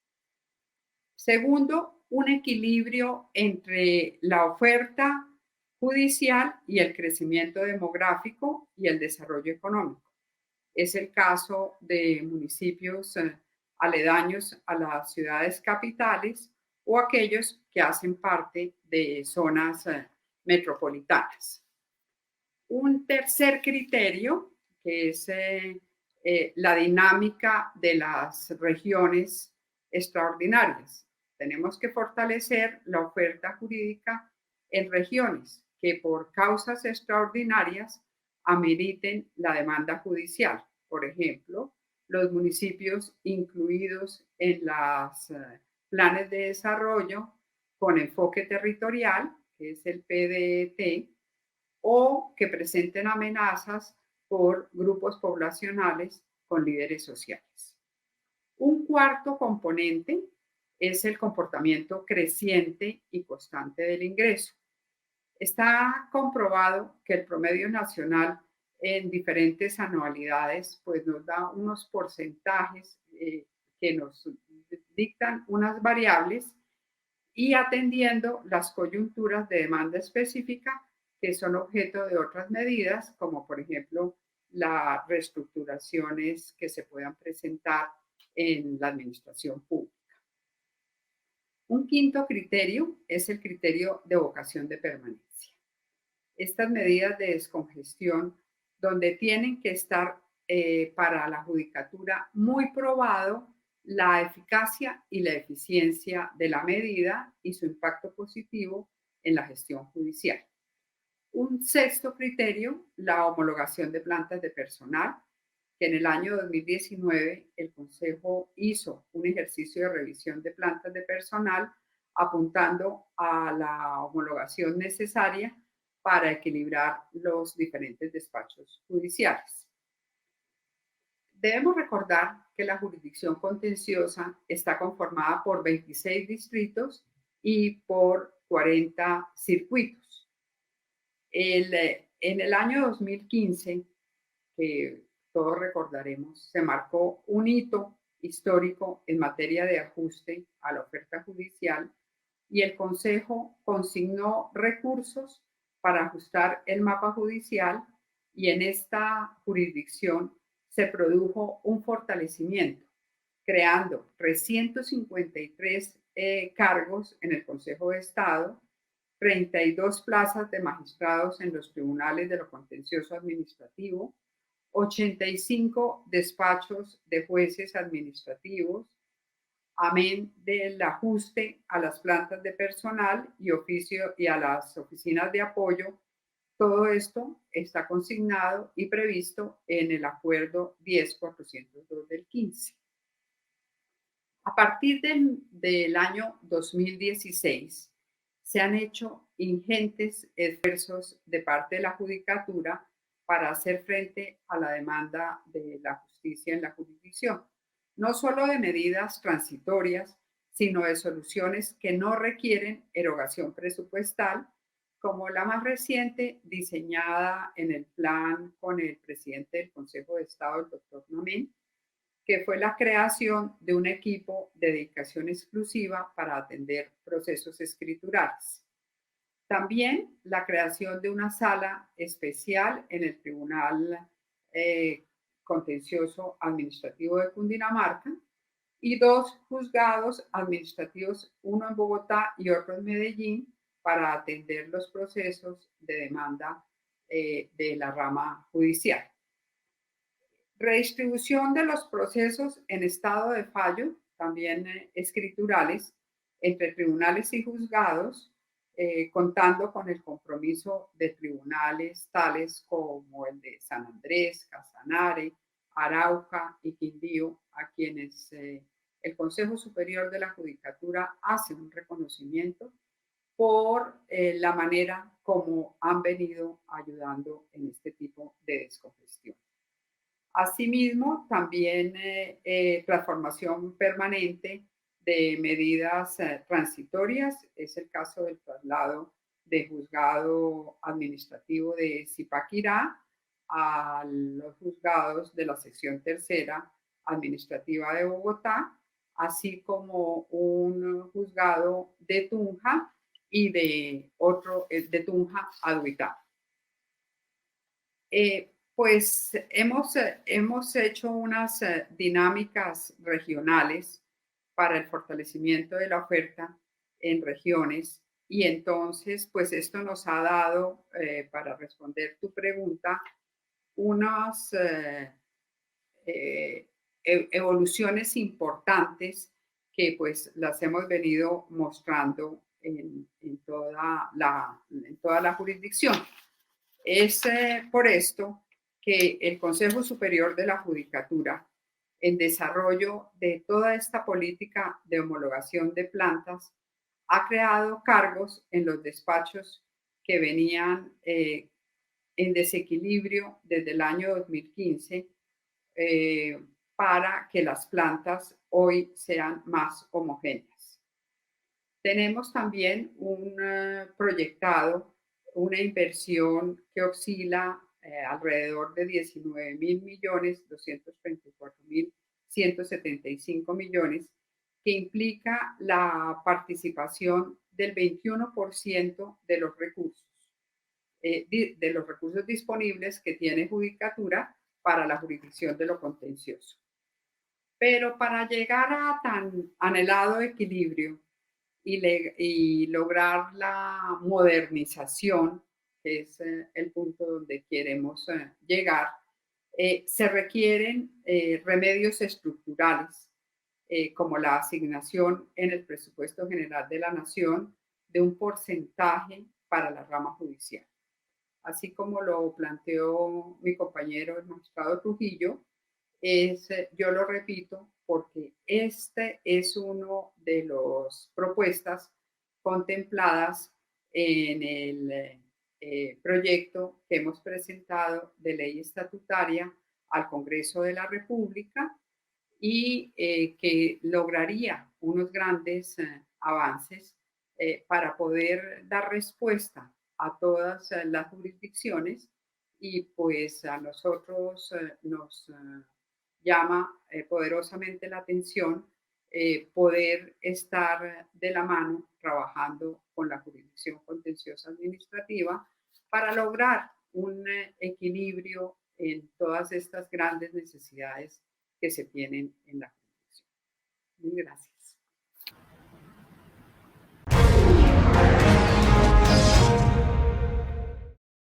Segundo, un equilibrio entre la oferta judicial y el crecimiento demográfico y el desarrollo económico. Es el caso de municipios aledaños a las ciudades capitales o aquellos que hacen parte de zonas metropolitanas. Un tercer criterio, que es la dinámica de las regiones extraordinarias. Tenemos que fortalecer la oferta jurídica en regiones que por causas extraordinarias ameriten la demanda judicial. Por ejemplo, los municipios incluidos en los planes de desarrollo con enfoque territorial, que es el PDT, o que presenten amenazas por grupos poblacionales con líderes sociales. Un cuarto componente es el comportamiento creciente y constante del ingreso. Está comprobado que el promedio nacional en diferentes anualidades pues nos da unos porcentajes que nos dictan unas variables, y atendiendo las coyunturas de demanda específica que son objeto de otras medidas, como por ejemplo las reestructuraciones que se puedan presentar en la administración pública. Un quinto criterio es el criterio de vocación de permanencia. Estas medidas de descongestión, donde tienen que estar para la judicatura muy probado la eficacia y la eficiencia de la medida y su impacto positivo en la gestión judicial. Un sexto criterio, la homologación de plantas de personal, que en el año 2019 el Consejo hizo un ejercicio de revisión de plantas de personal apuntando a la homologación necesaria para equilibrar los diferentes despachos judiciales. Debemos recordar que la jurisdicción contenciosa está conformada por 26 distritos y por 40 circuitos. En el año 2015, que todos recordaremos, se marcó un hito histórico en materia de ajuste a la oferta judicial, y el Consejo consignó recursos para ajustar el mapa judicial, y en esta jurisdicción se produjo un fortalecimiento, creando 353 cargos en el Consejo de Estado, 32 plazas de magistrados en los tribunales de lo contencioso administrativo, 85 despachos de jueces administrativos, amén del ajuste a las plantas de personal y oficio y a las oficinas de apoyo. Todo esto está consignado y previsto en el acuerdo 10.402 del 15. A partir del año 2016, se han hecho ingentes esfuerzos de parte de la Judicatura para hacer frente a la demanda de la justicia en la jurisdicción, no solo de medidas transitorias, sino de soluciones que no requieren erogación presupuestal, como la más reciente, diseñada en el plan con el presidente del Consejo de Estado, el doctor Namén, que fue la creación de un equipo de dedicación exclusiva para atender procesos escriturales. También la creación de una sala especial en el Tribunal Contencioso Administrativo de Cundinamarca y 2 juzgados administrativos, uno en Bogotá y otro en Medellín, para atender los procesos de demanda de la rama judicial. Redistribución de los procesos en estado de fallo, también escriturales, entre tribunales y juzgados, contando con el compromiso de tribunales tales como el de San Andrés, Casanare, Arauca y Quindío, a quienes el Consejo Superior de la Judicatura hace un reconocimiento por la manera como han venido ayudando en este tipo de descongestión. Asimismo, también transformación permanente de medidas transitorias, es el caso del traslado de juzgado administrativo de Zipaquirá a los juzgados de la sección tercera administrativa de Bogotá, así como un juzgado de Tunja y de otro de Tunja a Duitá. Pues hemos hecho unas dinámicas regionales para el fortalecimiento de la oferta en regiones y entonces pues esto nos ha dado, para responder tu pregunta, unas evoluciones importantes que pues las hemos venido mostrando en toda la jurisdicción. Es por esto que el Consejo Superior de la Judicatura, en desarrollo de toda esta política de homologación de plantas, ha creado cargos en los despachos que venían en desequilibrio desde el año 2015 para que las plantas hoy sean más homogéneas. Tenemos también un proyectado, una inversión que oscila alrededor de 19.234.175 millones, que implica la participación del 21% de los recursos disponibles que tiene Judicatura para la jurisdicción de lo contencioso. Pero para llegar a tan anhelado equilibrio y lograr la modernización, que es el punto donde queremos llegar, se requieren remedios estructurales, como la asignación en el presupuesto general de la Nación de un porcentaje para la rama judicial. Así como lo planteó mi compañero, el magistrado Trujillo, yo lo repito porque este es uno de las propuestas contempladas en el proyecto que hemos presentado de ley estatutaria al Congreso de la República y que lograría unos grandes avances para poder dar respuesta a todas las jurisdicciones y pues a nosotros nos llama poderosamente la atención poder estar de la mano trabajando con la jurisdicción contenciosa administrativa para lograr un equilibrio en todas estas grandes necesidades que se tienen en la jurisdicción. Muy gracias.